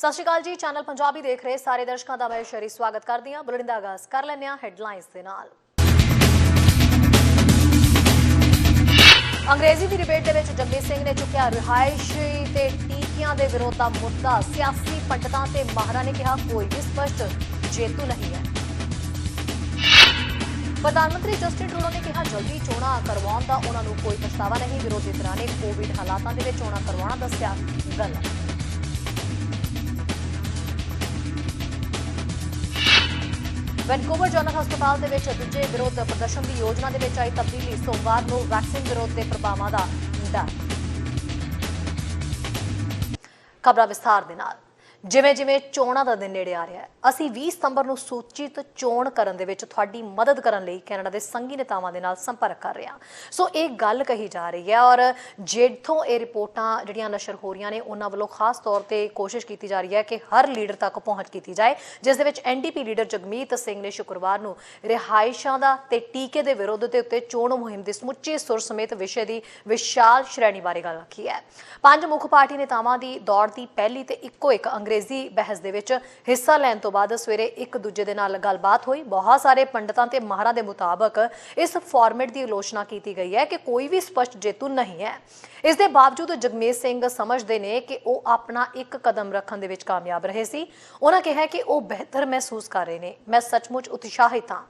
ਸਤਿ ਸ਼੍ਰੀ ਅਕਾਲ ਜੀ। ਚੈਨਲ ਪੰਜਾਬੀ ਦੇਖ ਰਹੇ ਸਾਰੇ ਦਰਸ਼ਕਾਂ ਦਾ ਮੈਂ ਸ਼ਰੀ ਸਵਾਗਤ ਕਰਦੀ ਹਾਂ। ਬੁਲੇਟਿਨ ਦਾ ਆਗਾਜ਼ ਕਰ ਲੈਂਦੇ ਹਾਂ ਹੈਡਲਾਈਨਸ ਦੇ ਨਾਲ। ਅੰਗਰੇਜ਼ੀ ਦੀ ਡਿਬੇਟ ਦੇ ਵਿੱਚ ਜਗਮੀਤ ਸਿੰਘ ਨੇ ਚੁੱਕਿਆ ਰਿਹਾਇਸ਼ੀ ਤੇ ਟੀਕਿਆਂ ਦੇ ਵਿਰੋਧ ਦਾ ਮੁੱਦਾ। ਸਿਆਸੀ ਪੰਡਤਾਂ ਤੇ ਮਾਹਰਾਂ ਨੇ ਕਿਹਾ ਕੋਈ ਵੀ ਸਪਸ਼ਟ ਜੇਤੂ ਨਹੀਂ ਹੈ। ਪ੍ਰਧਾਨ ਮੰਤਰੀ ਜਸਟਿਨ ਟਰੂਡੋ ਨੇ ਕਿਹਾ ਜਲਦੀ ਚੋਣਾਂ ਕਰਵਾਉਣ ਦਾ ਉਹਨਾਂ ਨੂੰ ਕੋਈ ਪਛਤਾਵਾ ਨਹੀਂ। ਵਿਰੋਧੀ ਧਿਰਾਂ ਨੇ ਕੋਵਿਡ ਹਾਲਾਤਾਂ ਦੇ ਵਿੱਚ ਚੋਣਾਂ ਕਰਵਾਉਣਾ ਦੱਸਿਆ ਗਲਤ। ਵੈਨਕੂਵਰ ਜਨਰਲ ਹਸਪਤਾਲ ਦੇ ਵਿੱਚ ਦੂਜੇ ਵਿਰੋਧ ਪ੍ਰਦਰਸ਼ਨ ਦੀ ਯੋਜਨਾ ਦੇ ਵਿੱਚ ਆਈ ਤਬਦੀਲੀ। ਸੋਮਵਾਰ ਨੂੰ ਵੈਕਸੀਨ ਵਿਰੋਧ ਦੇ ਪ੍ਰਭਾਵਾਂ ਦਾ ਡਰ। ਖਬਰਾਂ ਵਿਸਥਾਰ ਦੇ ਨਾਲ। ਜਿਵੇਂ ਚੋਣਾਂ ਦਾ ਦਿਨ ਨੇੜੇ ਆ ਰਿਹਾ ਹੈ, ਅਸੀਂ 20 ਸਤੰਬਰ ਨੂੰ ਸੂਚਿਤ ਚੋਣ ਕਰਨ ਦੇ ਵਿੱਚ ਤੁਹਾਡੀ ਮਦਦ ਕਰਨ ਲਈ ਕੈਨੇਡਾ ਦੇ ਸੰਘੀ ਨੇਤਾਵਾਂ ਦੇ ਨਾਲ ਸੰਪਰਕ ਕਰ ਰਹੇ ਹਾਂ। ਸੋ ਇਹ ਗੱਲ ਕਹੀ ਜਾ ਰਹੀ ਹੈ ਔਰ ਜਿੱਥੋਂ ਇਹ ਰਿਪੋਰਟਾਂ ਜਿਹੜੀਆਂ ਨਸ਼ਰ ਹੋ ਰਹੀਆਂ ਨੇ ਉਹਨਾਂ ਵੱਲੋਂ ਖਾਸ ਤੌਰ ਤੇ ਕੋਸ਼ਿਸ਼ ਕੀਤੀ ਜਾ ਰਹੀ ਹੈ ਕਿ ਹਰ ਲੀਡਰ ਤੱਕ ਪਹੁੰਚ ਕੀਤੀ ਜਾਏ, ਜਿਸ ਦੇ ਵਿੱਚ NDP ਲੀਡਰ ਜਗਮੀਤ ਸਿੰਘ ਨੇ ਸ਼ੁੱਕਰਵਾਰ ਨੂੰ ਰਿਹਾਇਸ਼ਾਂ ਦਾ ਤੇ ਟੀਕੇ ਦੇ ਵਿਰੋਧ ਦੇ ਉੱਤੇ ਚੋਣ ਮੁਹਿੰਮ ਦੀ ਸਮੁੱਚੀ ਸੁਰ ਸਮੇਤ ਵਿਸ਼ੇ ਦੀ ਵਿਸ਼ਾਲ ਸ਼੍ਰੇਣੀ ਬਾਰੇ ਗੱਲ ਰੱਖੀ ਹੈ। 5 ਮੁੱਖ ਪਾਰਟੀ ਨੇਤਾਵਾਂ ਦੀ ਦੌੜ ਦੀ ਪਹਿਲੀ ਤੇ ਇੱਕੋ ਇੱਕ ਅੰਗਰੇਜ਼ੀ ਬਹਿਸ ਦੇ ਵਿੱਚ ਹਿੱਸਾ ਲੈਣ ਤੋਂ ਬਾਅਦ ਸਵੇਰੇ ਇੱਕ ਦੂਜੇ ਦੇ ਨਾਲ ਗੱਲਬਾਤ ਹੋਈ। ਬਹੁਤ ਸਾਰੇ ਪੰਡਤਾਂ ਤੇ ਮਾਹਰਾਂ ਦੇ ਮੁਤਾਬਕ ਇਸ ਫਾਰਮੈਟ ਦੀ ਆਲੋਚਨਾ ਕੀਤੀ ਗਈ ਹੈ ਕਿ ਕੋਈ ਵੀ ਸਪਸ਼ਟ ਜੇਤੂ ਨਹੀਂ ਹੈ। ਇਸ ਦੇ ਬਾਵਜੂਦ ਜਗਮੀਤ ਸਿੰਘ ਸਮਝਦੇ ਨੇ ਕਿ ਉਹ ਆਪਣਾ ਇੱਕ ਕਦਮ ਰੱਖਣ ਦੇ ਵਿੱਚ ਕਾਮਯਾਬ ਰਹੇ ਸੀ। ਉਹਨਾਂ ਕਿਹਾ ਕਿ ਉਹ ਬਿਹਤਰ ਮਹਿਸੂਸ ਕਰ ਰਹੇ ਨੇ। ਮੈਂ ਸੱਚਮੁੱਚ ਉਤਸ਼ਾਹਿਤ ਹਾਂ।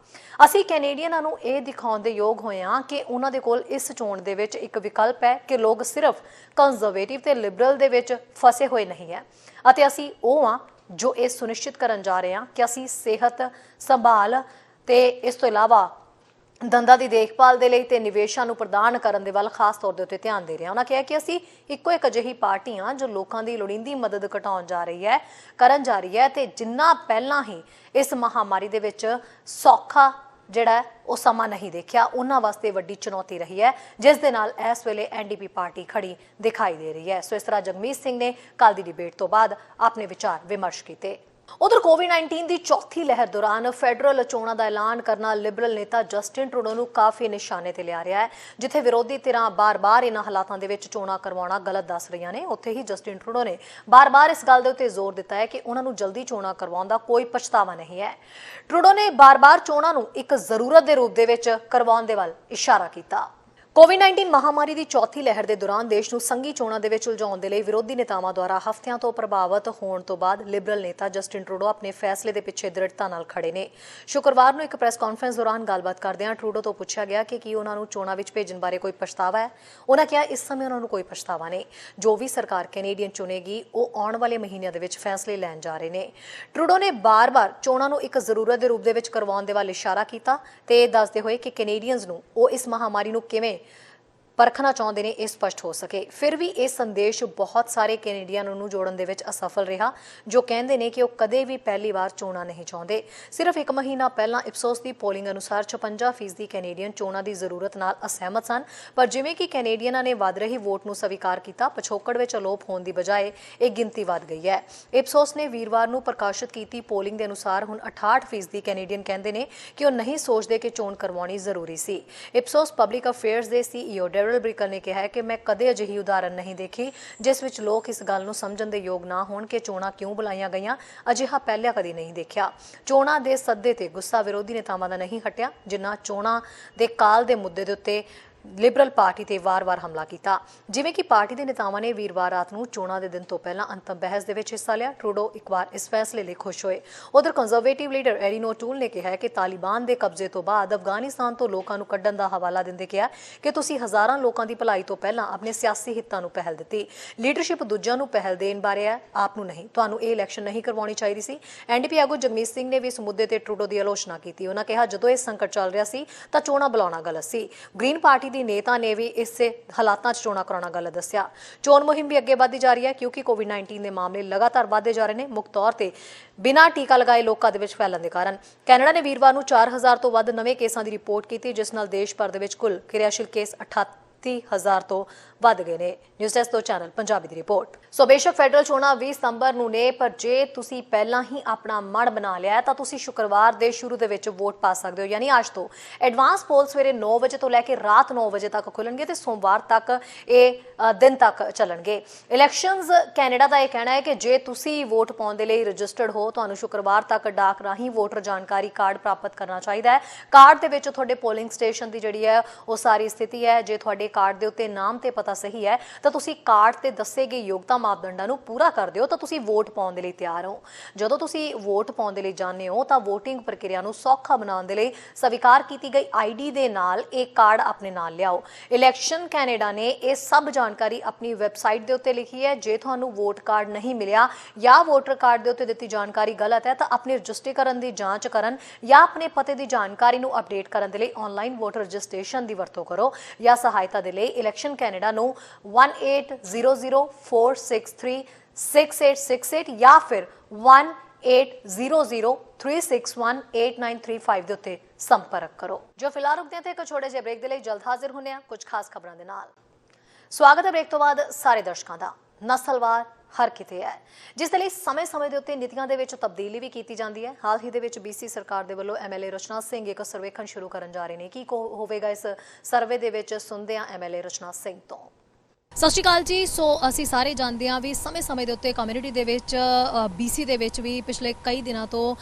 ਅਸੀਂ ਕੈਨੇਡੀਅਨਾਂ ਨੂੰ ਇਹ ਦਿਖਾਉਣ ਦੇ ਯੋਗ ਹੋਏ ਹਾਂ ਕਿ ਉਹਨਾਂ ਦੇ ਕੋਲ ਇਸ ਚੋਣ ਦੇ ਵਿੱਚ ਇੱਕ ਵਿਕਲਪ ਹੈ ਕਿ ਲੋਕ ਸਿਰਫ ਕੰਜ਼ਰਵੇਟਿਵ ਤੇ ਲਿਬਰਲ ਦੇ ਵਿੱਚ ਫਸੇ ਹੋਏ ਨਹੀਂ ਹੈ ਅਤੇ ਅਸੀਂ ਉਹ ਹਾਂ ਜੋ ਇਹ ਸੁਨਿਸ਼ਚਿਤ ਕਰਨ ਜਾ ਰਹੇ ਹਾਂ ਕਿ ਅਸੀਂ ਸਿਹਤ ਸੰਭਾਲ ਤੇ ਇਸ ਤੋਂ ਇਲਾਵਾ ਦੰਦਾਂ ਦੀ ਦੇਖਭਾਲ ਦੇ ਲਈ ਤੇ ਨਿਵੇਸ਼ਾਂ ਨੂੰ ਪ੍ਰਦਾਨ ਕਰਨ ਦੇ ਵੱਲ ਖਾਸ ਤੌਰ ਦੇ ਉੱਤੇ ਧਿਆਨ ਦੇ ਰਹੇ ਹਾਂ। ਉਹਨਾਂ ਕਿਹਾ ਕਿ ਅਸੀਂ ਇੱਕੋ ਇੱਕ ਅਜਿਹੀ ਪਾਰਟੀ ਹਾਂ ਜੋ ਲੋਕਾਂ ਦੀ ਲੋੜੀਂਦੀ ਮਦਦ ਕਰਨ ਜਾ ਰਹੀ ਹੈ ਤੇ ਜਿੰਨਾ ਪਹਿਲਾਂ ਹੀ ਇਸ ਮਹਾਮਾਰੀ ਦੇ ਵਿੱਚ ਸੌਖਾ ਜਿਹੜਾ ਉਹ ਸਮਾਂ ਨਹੀਂ ਦੇਖਿਆ, ਉਹਨਾਂ ਵਾਸਤੇ ਵੱਡੀ ਚੁਣੌਤੀ ਰਹੀ ਹੈ, ਜਿਸ ਦੇ ਨਾਲ ਇਸ ਵੇਲੇ NDP ਪਾਰਟੀ ਖੜੀ ਦਿਖਾਈ ਦੇ ਰਹੀ ਹੈ। ਸੋ ਇਸ ਤਰ੍ਹਾਂ ਜਗਮੀਤ ਸਿੰਘ ਨੇ ਕੱਲ੍ਹ ਦੀ ਡਿਬੇਟ ਤੋਂ ਬਾਅਦ ਆਪਣੇ ਵਿਚਾਰ ਵਿਮਰਸ਼ ਕੀਤੇ। ਉਧਰ ਕੋਵਿਡ-19 ਦੀ ਚੌਥੀ ਲਹਿਰ ਦੌਰਾਨ ਫੈਡਰਲ ਚੋਣਾਂ ਦਾ ਐਲਾਨ ਕਰਨਾ ਲਿਬਰਲ ਨੇਤਾ ਜਸਟਿਨ ਟਰੂਡੋ ਨੂੰ ਕਾਫੀ ਨਿਸ਼ਾਨੇ ਤੇ ਲਿਆ ਰਿਹਾ ਹੈ। ਜਿੱਥੇ ਵਿਰੋਧੀ ਧਿਰਾਂ ਬਾਰ-ਬਾਰ ਇਹਨਾਂ ਹਾਲਾਤਾਂ ਦੇ ਵਿੱਚ ਚੋਣਾਂ ਕਰਵਾਉਣਾ ਗਲਤ ਦੱਸ ਰਹੀਆਂ ਨੇ, ਉੱਥੇ ਹੀ ਜਸਟਿਨ ਟਰੂਡੋ ਨੇ ਬਾਰ-ਬਾਰ ਇਸ ਗੱਲ ਦੇ ਉੱਤੇ ਜ਼ੋਰ ਦਿੱਤਾ ਹੈ ਕਿ ਉਹਨਾਂ ਨੂੰ ਜਲਦੀ ਚੋਣਾਂ ਕਰਵਾਉਣ ਦਾ ਕੋਈ ਪਛਤਾਵਾ ਨਹੀਂ ਹੈ। ਟਰੂਡੋ ਨੇ ਬਾਰ-ਬਾਰ ਚੋਣਾਂ ਨੂੰ ਇੱਕ ਜ਼ਰੂਰਤ ਦੇ ਰੂਪ ਦੇ ਵਿੱਚ ਕਰਵਾਉਣ ਦੇ ਵੱਲ ਇਸ਼ਾਰਾ ਕੀਤਾ। ਕੋਵਿਡ-19 ਮਹਾਮਾਰੀ ਦੀ ਚੌਥੀ ਲਹਿਰ ਦੇ ਦੌਰਾਨ ਦੇਸ਼ ਨੂੰ ਸੰਘੀ ਚੋਣਾਂ ਦੇ ਵਿੱਚ ਉਲਝਾਉਣ ਦੇ ਲਈ ਵਿਰੋਧੀ ਨੇਤਾਵਾਂ ਦੁਆਰਾ ਹਫ਼ਤਿਆਂ ਤੋਂ ਪ੍ਰਭਾਵਿਤ ਹੋਣ ਤੋਂ ਬਾਅਦ ਲਿਬਰਲ ਨੇਤਾ ਜਸਟਿਨ ਟਰੂਡੋ ਆਪਣੇ ਫੈਸਲੇ ਦੇ ਪਿੱਛੇ ਦ੍ਰਿੜਤਾ ਨਾਲ ਖੜੇ ਨੇ। ਸ਼ੁੱਕਰਵਾਰ ਨੂੰ ਇੱਕ ਪ੍ਰੈਸ ਕਾਨਫਰੰਸ ਦੌਰਾਨ ਗੱਲਬਾਤ ਕਰਦਿਆਂ ਟਰੂਡੋ ਤੋਂ ਪੁੱਛਿਆ ਗਿਆ ਕਿ ਕੀ ਉਹਨਾਂ ਨੂੰ ਚੋਣਾਂ ਵਿੱਚ ਭੇਜਣ ਬਾਰੇ ਕੋਈ ਪਛਤਾਵਾ ਹੈ। ਉਹਨਾਂ ਕਿਹਾ ਇਸ ਸਮੇਂ ਉਹਨਾਂ ਨੂੰ ਕੋਈ ਪਛਤਾਵਾ ਨਹੀਂ। ਜੋ ਵੀ ਸਰਕਾਰ ਕੈਨੇਡੀਅਨ ਚੁਣੇਗੀ ਉਹ ਆਉਣ ਵਾਲੇ ਮਹੀਨਿਆਂ ਦੇ ਵਿੱਚ ਫੈਸਲੇ ਲੈਣ ਜਾ ਰਹੇ ਨੇ। ਟਰੂਡੋ ਨੇ ਬਾਰ-ਬਾਰ ਚੋਣਾਂ ਨੂੰ ਇੱਕ ਜ਼ਰੂਰਤ ਦੇ ਰੂਪ ਦੇ ਵਿੱਚ ਕਰਵਾਉਣ ਦੇ ਵੱਲ ਇਸ਼ਾਰਾ ਕੀਤਾ ਤੇ ਦੱਸਦੇ ਹੋਏ ਕਿ ਕੈਨੇਡੀਅਨਜ਼ ਨੂੰ ਉਹ ਇਸ ਮਹਾਮਾਰੀ ਨੂੰ ਕਿਵੇਂ ਪਰਖਣਾ ਚਾਹੁੰਦੇ ਨੇ ਇਹ ਸਪਸ਼ਟ ਹੋ ਸਕੇ। ਫਿਰ ਵੀ ਇਹ ਸੰਦੇਸ਼ ਬਹੁਤ ਸਾਰੇ ਕੈਨੇਡੀਅਨਾਂ ਨੂੰ ਜੋੜਨ ਦੇ ਵਿੱਚ ਅਸਫਲ ਰਿਹਾ, ਜੋ ਕਹਿੰਦੇ ਨੇ ਕਿ ਉਹ ਕਦੇ ਵੀ ਪਹਿਲੀ ਵਾਰ ਚੋਣਾਂ ਨਹੀਂ ਚਾਹੁੰਦੇ। ਸਿਰਫ ਇੱਕ ਮਹੀਨਾ ਪਹਿਲਾਂ ਇਪਸੋਸ ਦੀ ਪੋਲਿੰਗ ਅਨੁਸਾਰ 56% ਕੈਨੇਡੀਅਨ ਚੋਣਾਂ ਦੀ ਜ਼ਰੂਰਤ ਨਾਲ ਅਸਹਿਮਤ ਸਨ, ਪਰ ਜਿਵੇਂ ਕਿ ਕੈਨੇਡੀਅਨਾਂ ਨੇ ਵੱਧ ਰਹੀ ਵੋਟ ਨੂੰ ਸਵੀਕਾਰ ਕੀਤਾ, ਪਿਛੋਕੜ ਵਿੱਚ ਅਲੋਪ ਹੋਣ ਦੀ ਬਜਾਏ ਇਹ ਗਿਣਤੀ ਵੱਧ ਗਈ ਹੈ। ਇਪਸੋਸ ਨੇ ਵੀਰਵਾਰ ਨੂੰ ਪ੍ਰਕਾਸ਼ਿਤ ਕੀਤੀ ਪੋਲਿੰਗ ਦੇ ਅਨੁਸਾਰ ਹੁਣ 68% ਕੈਨੇਡੀਅਨ ਕਹਿੰਦੇ ਨੇ ਕਿ ਉਹ ਨਹੀਂ ਸੋਚਦੇ ਕਿ ਚੋਣ ਕਰਵਾਉਣੀ ਜ਼ਰੂਰੀ ਸੀ। ਇਪਸੋਸ ਪਬਲਿਕ ਅਫੇਅਰਸ ਦੇ CEO ਬ੍ਰਿਕਲ ਨੇ ਕਿਹਾ ਕਿ ਮੈਂ ਕਦੇ ਅਜਿਹੀ ਉਦਾਹਰਨ ਨਹੀਂ ਦੇਖੀ ਜਿਸ ਵਿੱਚ ਲੋਕ ਇਸ ਗੱਲ ਨੂੰ ਸਮਝਣ ਦੇ ਯੋਗ ਨਾ ਹੋਣ ਕਿ ਚੋਣਾਂ ਕਿਉਂ ਬੁਲਾਈਆਂ ਗਈਆਂ। ਅਜਿਹਾ ਪਹਿਲਾਂ ਕਦੀ ਨਹੀਂ ਦੇਖਿਆ। ਚੋਣਾਂ ਦੇ ਸੱਦੇ ਤੇ ਗੁੱਸਾ ਵਿਰੋਧੀ ਨੇਤਾਵਾਂ ਦਾ ਨਹੀਂ ਹਟਿਆ, ਜਿਨ੍ਹਾਂ ਚੋਣਾਂ ਦੇ ਕਾਲ ਦੇ ਮੁੱਦੇ ਦੇ ਉੱਤੇ ਲਿਬਰਲ ਪਾਰਟੀ ਤੇ ਵਾਰ-ਵਾਰ ਹਮਲਾ ਕੀਤਾ। ਜਿਵੇਂ ਕਿ ਪਾਰਟੀ ਦੇ ਨੇਤਾਵਾਂ ਨੇ ਵੀਰਵਾਰ ਰਾਤ ਨੂੰ ਚੋਣਾਂ ਦੇ ਦਿਨ ਤੋਂ ਪਹਿਲਾਂ ਅੰਤਮ ਬਹਿਸ ਦੇ ਵਿੱਚ ਹਿੱਸਾ ਲਿਆ। ਟਰੂਡੋ ਇੱਕ ਵਾਰ ਇਸ ਫੈਸਲੇ ਲਈ ਖੁਸ਼ ਹੋਏ। ਉਧਰ ਕੰਜ਼ਰਵੇਟਿਵ ਲੀਡਰ ਐਰੀਨੋ ਟੂਲ ਨੇ ਕਿਹਾ ਕਿ ਤਾਲਿਬਾਨ ਦੇ ਕਬਜ਼ੇ ਤੋਂ ਬਾਅਦ ਅਫਗਾਨਿਸਤਾਨ ਤੋਂ ਲੋਕਾਂ ਨੂੰ ਕੱਢਣ ਦਾ ਹਵਾਲਾ ਦਿੰਦੇ ਕਿਹਾ ਕਿ ਤੁਸੀਂ ਹਜ਼ਾਰਾਂ ਲੋਕਾਂ ਦੀ ਭਲਾਈ ਤੋਂ ਪਹਿਲਾਂ ਆਪਣੇ ਸਿਆਸੀ ਹਿੱਤਾਂ ਨੂੰ ਪਹਿਲ ਦਿੱਤੀ। ਲੀਡਰਸ਼ਿਪ ਦੂਜਿਆਂ ਨੂੰ ਪਹਿਲ ਦੇਣ ਬਾਰੇ ਹੈ, ਆਪ ਨੂੰ ਨਹੀਂ। ਤੁਹਾਨੂੰ ਇਹ ਇਲੈਕਸ਼ਨ ਨਹੀਂ ਕਰਵਾਉਣੀ ਚਾਹੀਦੀ ਸੀ। NDP ਆਗੂ ਜਗਮੀਤ ਸਿੰਘ ਨੇ ਵੀ ਇਸ ਮੁੱਦੇ ਤੇ ਟਰੂਡੋ ਦੀ ਆਲੋਚਨਾ ਕੀਤੀ। ਉਹਨਾਂ ਕਿਹਾ ਜਦੋਂ ਇਹ ਸੰਕਟ ਚੱਲ ਰਿਹਾ ਸੀ ਤਾਂ ਚੋਣਾਂ ਬੁਲਾਉਣਾ ਗਲਤ ਸੀ। ਗ੍ਰੀਨ ਪਾਰਟੀ ਦੀ ਨੇਤਾ ਨੇ ਵੀ ਇਸੇ ਹਾਲਾਤਾਂ 'ਚ ਚੋਣਾਂ ਕਰਾਉਣਾ ਗਲਤ ਦੱਸਿਆ। ਚੋਣ ਮੁਹਿੰਮ ਵੀ ਅੱਗੇ ਵਧਦੀ ਜਾ ਰਹੀ ਹੈ ਕਿਉਂਕਿ ਕੋਵਿਡ-19 ਦੇ ਮਾਮਲੇ ਲਗਾਤਾਰ ਵਧਦੇ ਜਾ ਰਹੇ ਨੇ, ਮੁੱਖ ਤੌਰ ਤੇ ਬਿਨਾਂ ਟੀਕਾ ਲਗਾਏ ਲੋਕਾਂ ਦੇ ਵਿੱਚ ਫੈਲਣ ਦੇ ਕਾਰਨ। ਕੈਨੇਡਾ ਨੇ ਵੀਰਵਾਰ ਨੂੰ 4000 ਤੋਂ ਵੱਧ ਨਵੇਂ ਕੇਸਾਂ ਦੀ ਰਿਪੋਰਟ ਕੀਤੀ, ਜਿਸ ਨਾਲ ਦੇਸ਼ ਭਰ ਦੇ ਵਿੱਚ ਕੁੱਲ ਕਿਰਿਆਸ਼ੀਲ ਕੇਸ 38,000 ਤੋਂ ਵੱਧ ਗਏ ਨੇ। ਨਿਊਜ਼ ਡੈਸਕ ਤੋਂ ਚੈਨਲ ਪੰਜਾਬੀ ਦੀ ਰਿਪੋਰਟ। ਸੋ ਬੇਸ਼ੱਕ ਫੈਡਰਲ ਚੋਣਾਂ 20 ਸਤੰਬਰ ਨੂੰ ਨੇ, ਪਰ ਜੇ ਤੁਸੀਂ ਪਹਿਲਾਂ ਹੀ ਆਪਣਾ ਮਨ ਬਣਾ ਲਿਆ ਹੈ ਤਾਂ ਤੁਸੀਂ ਸ਼ੁੱਕਰਵਾਰ ਦੇ ਸ਼ੁਰੂ ਦੇ ਵਿੱਚ ਵੋਟ ਪਾ ਸਕਦੇ ਹੋ। ਯਾਨੀ ਅੱਜ ਤੋਂ ਐਡਵਾਂਸ ਪੋਲ ਸਵੇਰੇ 9 ਵਜੇ ਤੋਂ ਲੈ ਕੇ ਰਾਤ 9 ਵਜੇ ਤੱਕ ਖੁੱਲਣਗੇ ਤੇ ਸੋਮਵਾਰ ਤੱਕ ਇਹ ਦਿਨ ਤੱਕ ਚੱਲਣਗੇ। ਇਲੈਕਸ਼ਨਜ਼ ਕੈਨੇਡਾ ਦਾ ਇਹ ਕਹਿਣਾ ਹੈ ਕਿ ਜੇ ਤੁਸੀਂ ਵੋਟ ਪਾਉਣ ਦੇ ਲਈ ਰਜਿਸਟਰਡ ਹੋ, ਤੁਹਾਨੂੰ ਸ਼ੁੱਕਰਵਾਰ ਤੱਕ ਡਾਕ ਰਾਹੀਂ ਵੋਟਰ ਜਾਣਕਾਰੀ ਕਾਰਡ ਪ੍ਰਾਪਤ ਕਰਨਾ ਚਾਹੀਦਾ ਹੈ। ਕਾਰਡ ਦੇ ਵਿੱਚ ਤੁਹਾਡੇ ਪੋਲਿੰਗ ਸਟੇਸ਼ਨ ਦੀ ਜਿਹੜੀ ਹੈ ਉਹ ਸਾਰੀ ਸਥਿਤੀ ਹੈ। ਜੇ ਤੁਹਾਡੇ ਕਾਰਡ ਦੇ ਉੱਤੇ ਨਾਮ ਤੇ ਪਤਾ ਸਹੀ ਹੈ ਤਾਂ ਤੁਸੀਂ ਕਾਰਡ ਤੇ ਦੱਸੇ ਗਏ ਯੋਗਤਾ ਮਾਪਦੰਡਾਂ ਨੂੰ ਪੂਰਾ ਕਰਦੇ ਹੋ ਤਾਂ ਤੁਸੀਂ ਵੋਟ ਪਾਉਣ ਦੇ ਲਈ ਤਿਆਰ ਹੋ। ਜਦੋਂ ਤੁਸੀਂ ਵੋਟ ਪਾਉਣ ਦੇ ਲਈ ਜਾਂਦੇ ਹੋ ਤਾਂ ਵੋਟਿੰਗ ਪ੍ਰਕਿਰਿਆ ਨੂੰ ਸੌਖਾ ਬਣਾਉਣ ਦੇ ਲਈ ਸਵੀਕਾਰ ਕੀਤੀ ਗਈ ਆਈਡੀ ਦੇ ਨਾਲ ਇਹ ਕਾਰਡ ਆਪਣੇ ਨਾਲ ਲਿਆਓ। ਇਲੈਕਸ਼ਨ ਕੈਨੇਡਾ ਨੇ ਇਹ ਸਭ ਜਾਣਕਾਰੀ ਆਪਣੀ ਵੈਬਸਾਈਟ ਦੇ ਉੱਤੇ ਲਿਖੀ ਹੈ। ਜੇ ਤੁਹਾਨੂੰ ਵੋਟ ਕਾਰਡ ਨਹੀਂ ਮਿਲਿਆ ਜਾਂ ਵੋਟਰ ਕਾਰਡ ਦੇ ਉੱਤੇ ਦਿੱਤੀ ਜਾਣਕਾਰੀ ਗਲਤ ਹੈ ਤਾਂ ਆਪਣੀ ਰਜਿਸਟ੍ਰੇਸ਼ਨ ਦੀ ਜਾਂਚ ਕਰਨ ਜਾਂ ਆਪਣੇ ਪਤੇ ਦੀ ਜਾਣਕਾਰੀ ਨੂੰ ਅਪਡੇਟ ਕਰਨ ਦੇ ਲਈ ਆਨਲਾਈਨ ਵੋਟਰ ਰਜਿਸਟ੍ਰੇਸ਼ਨ ਦੀ ਵਰਤੋਂ ਕਰੋ। ਜਾਂ ਸਹਾਇਤਾ ਦੇ ਲਈ ਇਲੈਕਸ਼ਨ ਕੈਨੇਡਾ ਨੂੰ 180046366868 ਜਾਂ ਫਿਰ 180036618935 ਦੇ ਉੱਤੇ ਸੰਪਰਕ ਕਰੋ। ਜੋ ਫਿਲਹਾਲ ਰੁਕਦੇ ਹਾਂ ਤੇ ਇੱਕ ਛੋਟੇ ਜਿਹੇ ਬ੍ਰੇਕ ਦੇ ਲਈ ਜਲਦ ਹਾਜ਼ਰ ਹੁੰਦੇ ਹਾਂ ਕੁਝ ਖਾਸ ਖਬਰਾਂ ਦੇ ਨਾਲ। ਸਵਾਗਤ ਹੈ ਬ੍ਰੇਕ ਤੋਂ ਬਾਅਦ ਸਾਰੇ ਦਰਸ਼ਕਾਂ ਦਾ। ਨਸਲਵਾਰ ਹਰ ਕਿਤੇ ਹੈ, ਜਿਸ ਦੇ ਲਈ ਸਮੇਂ-ਸਮੇਂ ਦੇ ਉੱਤੇ ਨੀਤੀਆਂ ਦੇ ਵਿੱਚ ਤਬਦੀਲੀ ਵੀ ਕੀਤੀ ਜਾਂਦੀ ਹੈ। ਹਾਲ ਹੀ ਦੇ ਵਿੱਚ BC ਸਰਕਾਰ ਦੇ ਵੱਲੋਂ MLA ਰਚਨਾ ਸਿੰਘ ਇੱਕ ਸਰਵੇਖਣ ਸ਼ੁਰੂ ਕਰਨ ਜਾ ਰਹੇ ਨੇ। ਕੀ ਹੋਵੇਗਾ ਇਸ ਸਰਵੇ ਦੇ ਵਿੱਚ, ਸੁਣਦੇ ਹਾਂ MLA ਰਚਨਾ ਸਿੰਘ ਤੋਂ। ਸਤਿ ਸ਼੍ਰੀ ਅਕਾਲ ਜੀ। ਸੋ ਅਸੀਂ ਸਾਰੇ ਜਾਣਦੇ ਹਾਂ ਵੀ ਸਮੇਂ-ਸਮੇਂ ਦੇ ਉੱਤੇ ਕਮਿਊਨਿਟੀ ਦੇ ਵਿੱਚ BC ਦੇ ਵਿੱਚ ਵੀ ਪਿਛਲੇ ਕਈ ਦਿਨਾਂ ਤੋਂ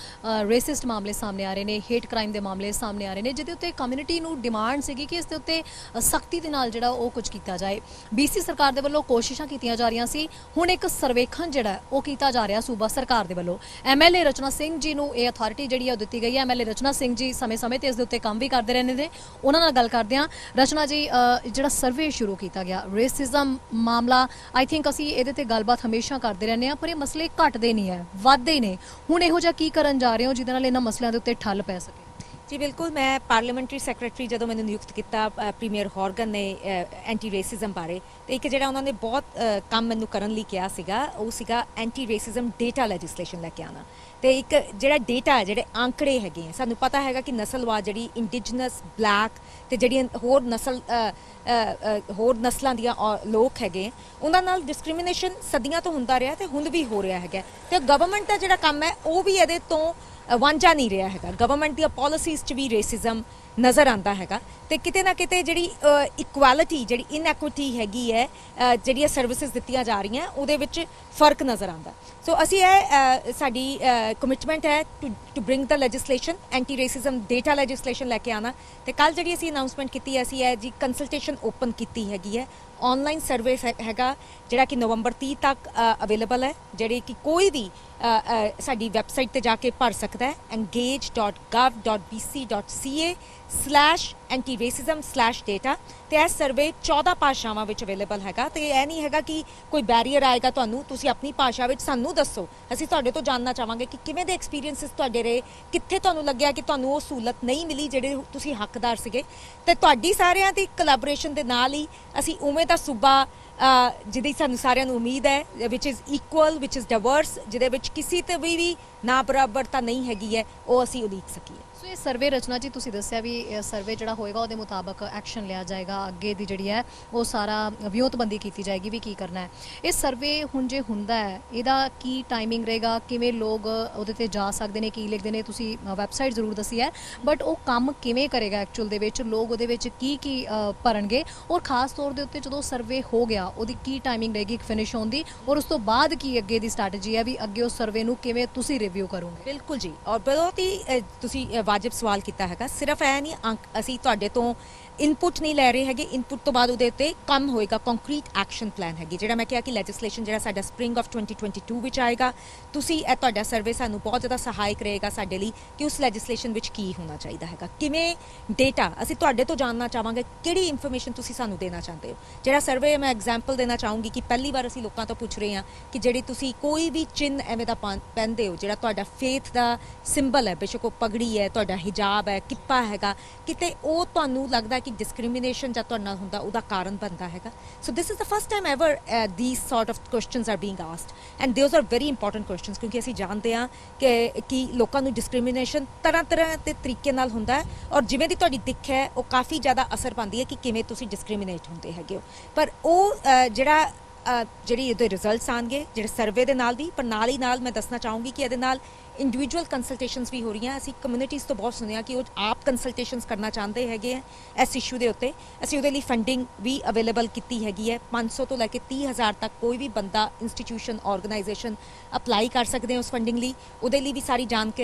ਰੇਸਿਸਟ ਮਾਮਲੇ ਸਾਹਮਣੇ ਆ ਰਹੇ ਨੇ, ਹੇਟ ਕ੍ਰਾਈਮ ਦੇ ਮਾਮਲੇ ਸਾਹਮਣੇ ਆ ਰਹੇ ਨੇ, ਜਿਹਦੇ ਉੱਤੇ ਕਮਿਊਨਿਟੀ ਨੂੰ ਡਿਮਾਂਡ ਸੀਗੀ ਕਿ ਇਸ ਦੇ ਉੱਤੇ ਸਖਤੀ ਦੇ ਨਾਲ ਜਿਹੜਾ ਉਹ ਕੁਝ ਕੀਤਾ ਜਾਏ। BC ਸਰਕਾਰ ਦੇ ਵੱਲੋਂ ਕੋਸ਼ਿਸ਼ਾਂ ਕੀਤੀਆਂ ਜਾ ਰਹੀਆਂ ਸੀ। ਹੁਣ ਇੱਕ ਸਰਵੇਖਣ ਜਿਹੜਾ ਉਹ ਕੀਤਾ ਜਾ ਰਿਹਾ ਸੂਬਾ ਸਰਕਾਰ ਦੇ ਵੱਲੋਂ। MLA ਰਚਨਾ ਸਿੰਘ ਜੀ ਨੂੰ ਇਹ ਅਥਾਰਟੀ ਜਿਹੜੀ ਉਹ ਦਿੱਤੀ ਗਈ ਹੈ। MLA ਰਚਨਾ ਸਿੰਘ ਜੀ ਸਮੇਂ-ਸਮੇਂ ਤੇ ਇਸ ਦੇ ਉੱਤੇ ਕੰਮ ਵੀ ਕਰਦੇ ਰਹਿੰਦੇ ਨੇ। ਉਹਨਾਂ ਨਾਲ ਗੱਲ ਕਰਦੇ ਹਾਂ। ਰਚਨਾ ਜੀ, ਜਿਹੜਾ ਸਰਵੇ ਸ਼ੁਰੂ ਕੀਤਾ ਗਿਆ ਰੇਸਿਜ਼ਮ ਮਾਮਲਾ, ਆਈ ਥਿੰਕ ਅਸੀਂ ਇਹਦੇ ਤੇ ਗੱਲਬਾਤ ਹਮੇਸ਼ਾ ਕਰਦੇ ਰਹਿੰਦੇ ਹਾਂ, ਪਰ ਇਹ ਮਸਲੇ ਘਟਦੇ ਨਹੀਂ ਹੈ, ਵੱਧਦੇ ਹੀ ਨੇ। ਹੁਣ ਇਹੋ ਜਿਹਾ ਕੀ ਕਰਨ ਜਾ ਰਹੇ ਹੋ ਜਿਹਦੇ ਨਾਲ ਇਹਨਾਂ ਮਸਲਿਆਂ ਦੇ ਉੱਤੇ ਠੱਲ ਪੈ ਸਕੇ? ਜੀ ਬਿਲਕੁਲ, ਮੈਂ ਪਾਰਲੀਮੈਂਟਰੀ ਸੈਕਟਰੀ ਜਦੋਂ ਮੈਨੂੰ ਨਿਯੁਕਤ ਕੀਤਾ ਪ੍ਰੀਮੀਅਰ ਹੌਰਗਨ ਨੇ ਐਂਟੀ ਰੇਸਿਜ਼ਮ ਬਾਰੇ, ਤੇ ਇੱਕ ਜਿਹੜਾ ਉਹਨਾਂ ਨੇ ਬਹੁਤ ਕੰਮ ਮੈਨੂੰ ਕਰਨ ਲਈ ਕਿਹਾ ਸੀਗਾ ਉਹ ਸੀਗਾ ਐਂਟੀ ਰੇਸਿਜ਼ਮ ਡੇਟਾ ਲੈਜਿਸਲੇਸ਼ਨ ਲੈ ਕੇ ਆਉਣਾ। ਤੇ ਇੱਕ ਜਿਹੜਾ ਡੇਟਾ ਹੈ, ਜਿਹੜੇ ਆંકੜੇ ਹੈਗੇ ਆ, ਸਾਨੂੰ ਪਤਾ ਹੈਗਾ ਕਿ ਨਸਲਵਾਦ ਜਿਹੜੀ ਇੰਡੀਜਨਸ, ਬਲੈਕ ਤੇ ਜਿਹੜੀਆਂ ਹੋਰ ਨਸਲਾਂ ਦੀਆਂ ਲੋਕ ਹੈਗੇ, ਉਹਨਾਂ ਨਾਲ ਡਿਸਕ੍ਰਿਮੀਨੇਸ਼ਨ ਸਦੀਆਂ ਤੋਂ ਹੁੰਦਾ ਰਿਹਾ ਤੇ ਹੁਣ ਵੀ ਹੋ ਰਿਹਾ ਹੈਗਾ। ਤੇ ਗਵਰਨਮੈਂਟ ਦਾ ਜਿਹੜਾ ਕੰਮ ਹੈ ਉਹ ਵੀ ਇਹਦੇ ਤੋਂ ਵਾਂਝਾ ਨਹੀਂ ਰਿਹਾ ਹੈਗਾ। ਗਵਰਨਮੈਂਟ ਦੀਆਂ ਪਾਲਿਸੀਜ਼ 'ਚ ਵੀ ਰੇਸਿਜ਼ਮ ਨਜ਼ਰ ਆਉਂਦਾ ਹੈਗਾ ਤੇ ਕਿਤੇ ਨਾ ਕਿਤੇ ਜਿਹੜੀ ਇਕੁਐਲਿਟੀ, ਜਿਹੜੀ ਇਨਐਕੁਇਟੀ ਹੈਗੀ ਹੈ, ਜਿਹੜੀਆਂ ਸਰਵਿਸਿਜ਼ ਦਿੱਤੀਆਂ ਜਾ ਰਹੀਆਂ ਉਹਦੇ ਵਿੱਚ ਫਰਕ ਨਜ਼ਰ ਆਉਂਦਾ। ਸੋ ਅਸੀਂ ਇਹ ਸਾਡੀ ਕਮਿਟਮੈਂਟ ਹੈ to bring the legislation, anti racism data legislation ਲੈ ਕੇ ਆਉਣਾ। ਤੇ ਕੱਲ ਜਿਹੜੀ ਅਸੀਂ ਅਨਾਉਂਸਮੈਂਟ ਕੀਤੀ ਹੈ, ਅਸੀਂ ਇਹ ਜੀ ਕੰਸਲਟੇਸ਼ਨ ਓਪਨ ਕੀਤੀ ਹੈਗੀ ਹੈ। ਆਨਲਾਈਨ ਸਰਵੇ ਹੈਗਾ ਜਿਹੜਾ ਕਿ ਨਵੰਬਰ 30 ਤੱਕ ਅਵੇਲੇਬਲ ਹੈ, ਜਿਹੜੇ ਕਿ ਕੋਈ ਵੀ ਸਾਡੀ ਵੈਬਸਾਈਟ ਤੇ ਜਾ ਕੇ ਭਰ ਸਕਦਾ ਹੈ, engage.gov.bc.ca/anti-racism/data। ਤੇ ਇਹ ਸਰਵੇ 14 ਭਾਸ਼ਾਵਾਂ ਵਿੱਚ ਅਵੇਲੇਬਲ ਹੈਗਾ। ਤੇ ਇਹ ਨਹੀਂ ਹੈਗਾ ਕਿ ਕੋਈ ਬੈਰੀਅਰ ਆਏਗਾ ਤੁਹਾਨੂੰ, ਤੁਸੀਂ ਆਪਣੀ ਭਾਸ਼ਾ ਵਿੱਚ ਸਾਨੂੰ ਦੱਸੋ। ਅਸੀਂ ਤੁਹਾਡੇ ਤੋਂ ਜਾਣਨਾ ਚਾਹਾਂਗੇ ਕਿ ਕਿਵੇਂ ਦੇ ਐਕਸਪੀਰੀਐਂਸਿਸ ਤੁਹਾਡੇ ਰਹੇ, ਕਿੱਥੇ ਤੁਹਾਨੂੰ ਲੱਗਿਆ ਕਿ ਤੁਹਾਨੂੰ ਉਹ ਸਹੂਲਤ ਨਹੀਂ ਮਿਲੀ ਜਿਹੜੇ ਤੁਸੀਂ ਹੱਕਦਾਰ ਸੀਗੇ। ਤੇ ਤੁਹਾਡੀ ਸਾਰਿਆਂ ਦੀ ਕੋਲੈਬੋਰੇਸ਼ਨ ਦੇ ਨਾਲ ਹੀ ਅਸੀਂ ਉਵੇਂ ਦਾ ਸੂਬਾ ਜਿਹਦੀ ਸਾਨੂੰ ਸਾਰਿਆਂ ਨੂੰ ਉਮੀਦ ਹੈ, which is equal, which is diverse, ਜਿਹਦੇ ਵਿੱਚ ਕਿਸੇ ਤੇ ਵੀ ਨਾ ਬਰਾਬਰਤਾ ਨਹੀਂ ਹੈਗੀ ਹੈ, ਉਹ ਅਸੀਂ ਉਲੀਕ ਸਕੀਏ। ਸੋ ਇਹ ਸਰਵੇ ਰਚਨਾ ਜੀ ਤੁਸੀਂ ਦੱਸਿਆ ਵੀ ਸਰਵੇ ਜਿਹੜਾ ਹੋਏਗਾ ਉਹਦੇ ਮੁਤਾਬਕ ਐਕਸ਼ਨ ਲਿਆ ਜਾਏਗਾ, ਅੱਗੇ ਦੀ ਜਿਹੜੀ ਹੈ ਉਹ ਸਾਰਾ ਵਿਉਂਤਬੰਦੀ ਕੀਤੀ ਜਾਏਗੀ ਵੀ ਕੀ ਕਰਨਾ ਹੈ। ਇਹ ਸਰਵੇ ਹੁਣ ਜੇ ਹੁੰਦਾ ਹੈ, ਇਹਦਾ ਕੀ ਟਾਈਮਿੰਗ ਰਹੇਗਾ, ਕਿਵੇਂ ਲੋਕ ਉਹਦੇ ਤੇ ਜਾ ਸਕਦੇ ਨੇ, ਕੀ ਲਿਖਦੇ ਨੇ? ਤੁਸੀਂ ਵੈਬਸਾਈਟ ਜ਼ਰੂਰ ਦੱਸੀ ਹੈ, ਬਟ ਉਹ ਕੰਮ ਕਿਵੇਂ ਕਰੇਗਾ ਐਕਚੁਅਲ ਦੇ ਵਿੱਚ, ਲੋਕ ਉਹਦੇ ਵਿੱਚ ਕੀ ਭਰਨਗੇ, ਔਰ ਖਾਸ ਤੌਰ ਦੇ ਉੱਤੇ ਜਦੋਂ ਸਰਵੇ ਹੋ ਗਿਆ ਉਹਦੀ ਕੀ ਟਾਈਮਿੰਗ ਰਹੇਗੀ ਇੱਕ ਫਿਨਿਸ਼ ਹੋਣ ਦੀ, ਔਰ ਉਸ ਤੋਂ ਬਾਅਦ ਕੀ ਅੱਗੇ ਦੀ ਸਟ੍ਰੈਟਜੀ ਹੈ ਵੀ ਅੱਗੇ ਉਸ ਸਰਵੇ ਨੂੰ ਕਿਵੇਂ ਤੁਸੀਂ ਰਿਵਿਊ ਕਰੋਗੇ? ਬਿਲਕੁਲ ਜੀ, ਔਰ ਬਹੁਤ ਹੀ ਤੁਸੀਂ ਵਾਜਿਬ ਸਵਾਲ ਕੀਤਾ ਹੈਗਾ। ਸਿਰਫ ਇਹ ਨਹੀਂ ਅਸੀਂ ਤੁਹਾਡੇ ਤੋਂ ਇਨਪੁਟ ਨਹੀਂ ਲੈ ਰਹੇ ਹੈਗੇ, ਇਨਪੁਟ ਤੋਂ ਬਾਅਦ ਉਹਦੇ ਉੱਤੇ ਕੰਮ ਹੋਏਗਾ, ਕੰਕਰੀਟ ਐਕਸ਼ਨ ਪਲਾਨ ਹੈਗੀ। ਜਿਹੜਾ ਮੈਂ ਕਿਹਾ ਕਿ ਲੈਜਿਸਲੇਸ਼ਨ ਜਿਹੜਾ ਸਾਡਾ ਸਪ੍ਰਿੰਗ ਆਫ 2022 ਵਿੱਚ ਆਏਗਾ, ਤੁਸੀਂ ਇਹ ਤੁਹਾਡਾ ਸਰਵੇ ਸਾਨੂੰ ਬਹੁਤ ਜ਼ਿਆਦਾ ਸਹਾਇਕ ਰਹੇਗਾ ਸਾਡੇ ਲਈ ਕਿ ਉਸ ਲੈਜਿਸਲੇਸ਼ਨ ਵਿੱਚ ਕੀ ਹੋਣਾ ਚਾਹੀਦਾ ਹੈਗਾ, ਕਿਵੇਂ ਡੇਟਾ ਅਸੀਂ ਤੁਹਾਡੇ ਤੋਂ ਜਾਣਨਾ ਚਾਹਾਂਗੇ, ਕਿਹੜੀ ਇਨਫੋਰਮੇਸ਼ਨ ਤੁਸੀਂ ਸਾਨੂੰ ਦੇਣਾ ਚਾਹੁੰਦੇ ਹੋ। ਜਿਹੜਾ ਸਰਵੇ ਮੈਂ ਐਗਜ਼ਾਮਪਲ ਦੇਣਾ ਚਾਹੂੰਗੀ ਕਿ ਪਹਿਲੀ ਵਾਰ ਅਸੀਂ ਲੋਕਾਂ ਤੋਂ ਪੁੱਛ ਰਹੇ ਹਾਂ ਕਿ ਜਿਹੜੀ ਤੁਸੀਂ ਕੋਈ ਵੀ ਚਿੰਨ੍ਹ ਐਵੇਂ ਦਾ ਪਹਿਨਦੇ ਹੋ ਜਿਹੜਾ ਤੁਹਾਡਾ ਫੇਥ ਦਾ ਸਿੰਬਲ ਹੈ, ਬੇਸ਼ੱਕ ਉਹ ਪਗੜੀ ਹੈ, ਤੁਹਾਡਾ ਹਿਜਾਬ ਹੈ, ਕਿੱਪਾ ਹੈਗਾ, ਕਿਤੇ ਉਹ ਤੁਹਾਨੂੰ ਲੱਗਦਾ ਕਿ ਡਿਸਕ੍ਰਿਮੀਨੇਸ਼ਨ ਜਦ ਤੁਹਾਡੇ ਨਾਲ ਹੁੰਦਾ ਉਹਦਾ ਕਾਰਨ ਬਣਦਾ ਹੈਗਾ। So this is the first time ever these sort of questions are being asked and those are very important questions, ਕਿਉਂਕਿ ਅਸੀਂ ਜਾਣਦੇ ਹਾਂ ਕਿ ਲੋਕਾਂ ਨੂੰ ਡਿਸਕ੍ਰਿਮੀਨੇਸ਼ਨ ਤਰ੍ਹਾਂ ਦੇ ਤਰੀਕੇ ਨਾਲ ਹੁੰਦਾ ਹੈ ਔਰ ਜਿਵੇਂ ਦੀ ਤੁਹਾਡੀ ਦਿੱਖ ਹੈ ਉਹ ਕਾਫੀ ਜ਼ਿਆਦਾ ਅਸਰ ਪਾਉਂਦੀ ਹੈ ਕਿ ਕਿਵੇਂ ਤੁਸੀਂ ਡਿਸਕ੍ਰਿਮੀਨੇਟ ਹੁੰਦੇ ਹੈਗੇ ਹੋ। ਪਰ ਉਹ ਜਿਹੜੀ ਇਹਦੇ ਰਿਜ਼ਲਟਸ ਆਉਣਗੇ ਜਿਹੜੇ ਸਰਵੇ ਦੇ ਨਾਲ ਵੀ, ਪਰ ਨਾਲ ਹੀ ਨਾਲ ਮੈਂ ਦੱਸਣਾ ਚਾਹੂੰਗੀ ਕਿ ਇਹਦੇ ਨਾਲ ਇੰਡੀਵਿਜੂਅਲ ਕੰਸਲਟੇਸ਼ਨਸ ਵੀ ਹੋ ਰਹੀਆਂ। ਅਸੀਂ ਕਮਿਊਨਿਟੀਜ਼ ਤੋਂ ਬਹੁਤ ਸੁਣਿਆ ਕਿ ਉਹ ਆਪ ਕੰਸਲਟੇਸ਼ਨਸ ਕਰਨਾ ਚਾਹੁੰਦੇ ਹੈਗੇ ਹੈ ਇਸ ਇਸ਼ੂ ਦੇ ਉੱਤੇ। ਅਸੀਂ ਉਹਦੇ ਲਈ ਫੰਡਿੰਗ ਵੀ ਅਵੇਲੇਬਲ ਕੀਤੀ ਹੈਗੀ ਹੈ। 500 ਤੋਂ ਲੈ ਕੇ 30,000 ਤੱਕ ਕੋਈ ਵੀ ਬੰਦਾ, ਇੰਸਟੀਟਿਊਸ਼ਨ, ਆਰਗੇਨਾਈਜੇਸ਼ਨ ਅਪਲਾਈ ਕਰ ਸਕਦੇ ਹੋ ਉਸ ਫੰਡਿੰਗ ਲਈ। ਉਹਦੇ ਲਈ ਵੀ ਸਾਰੀ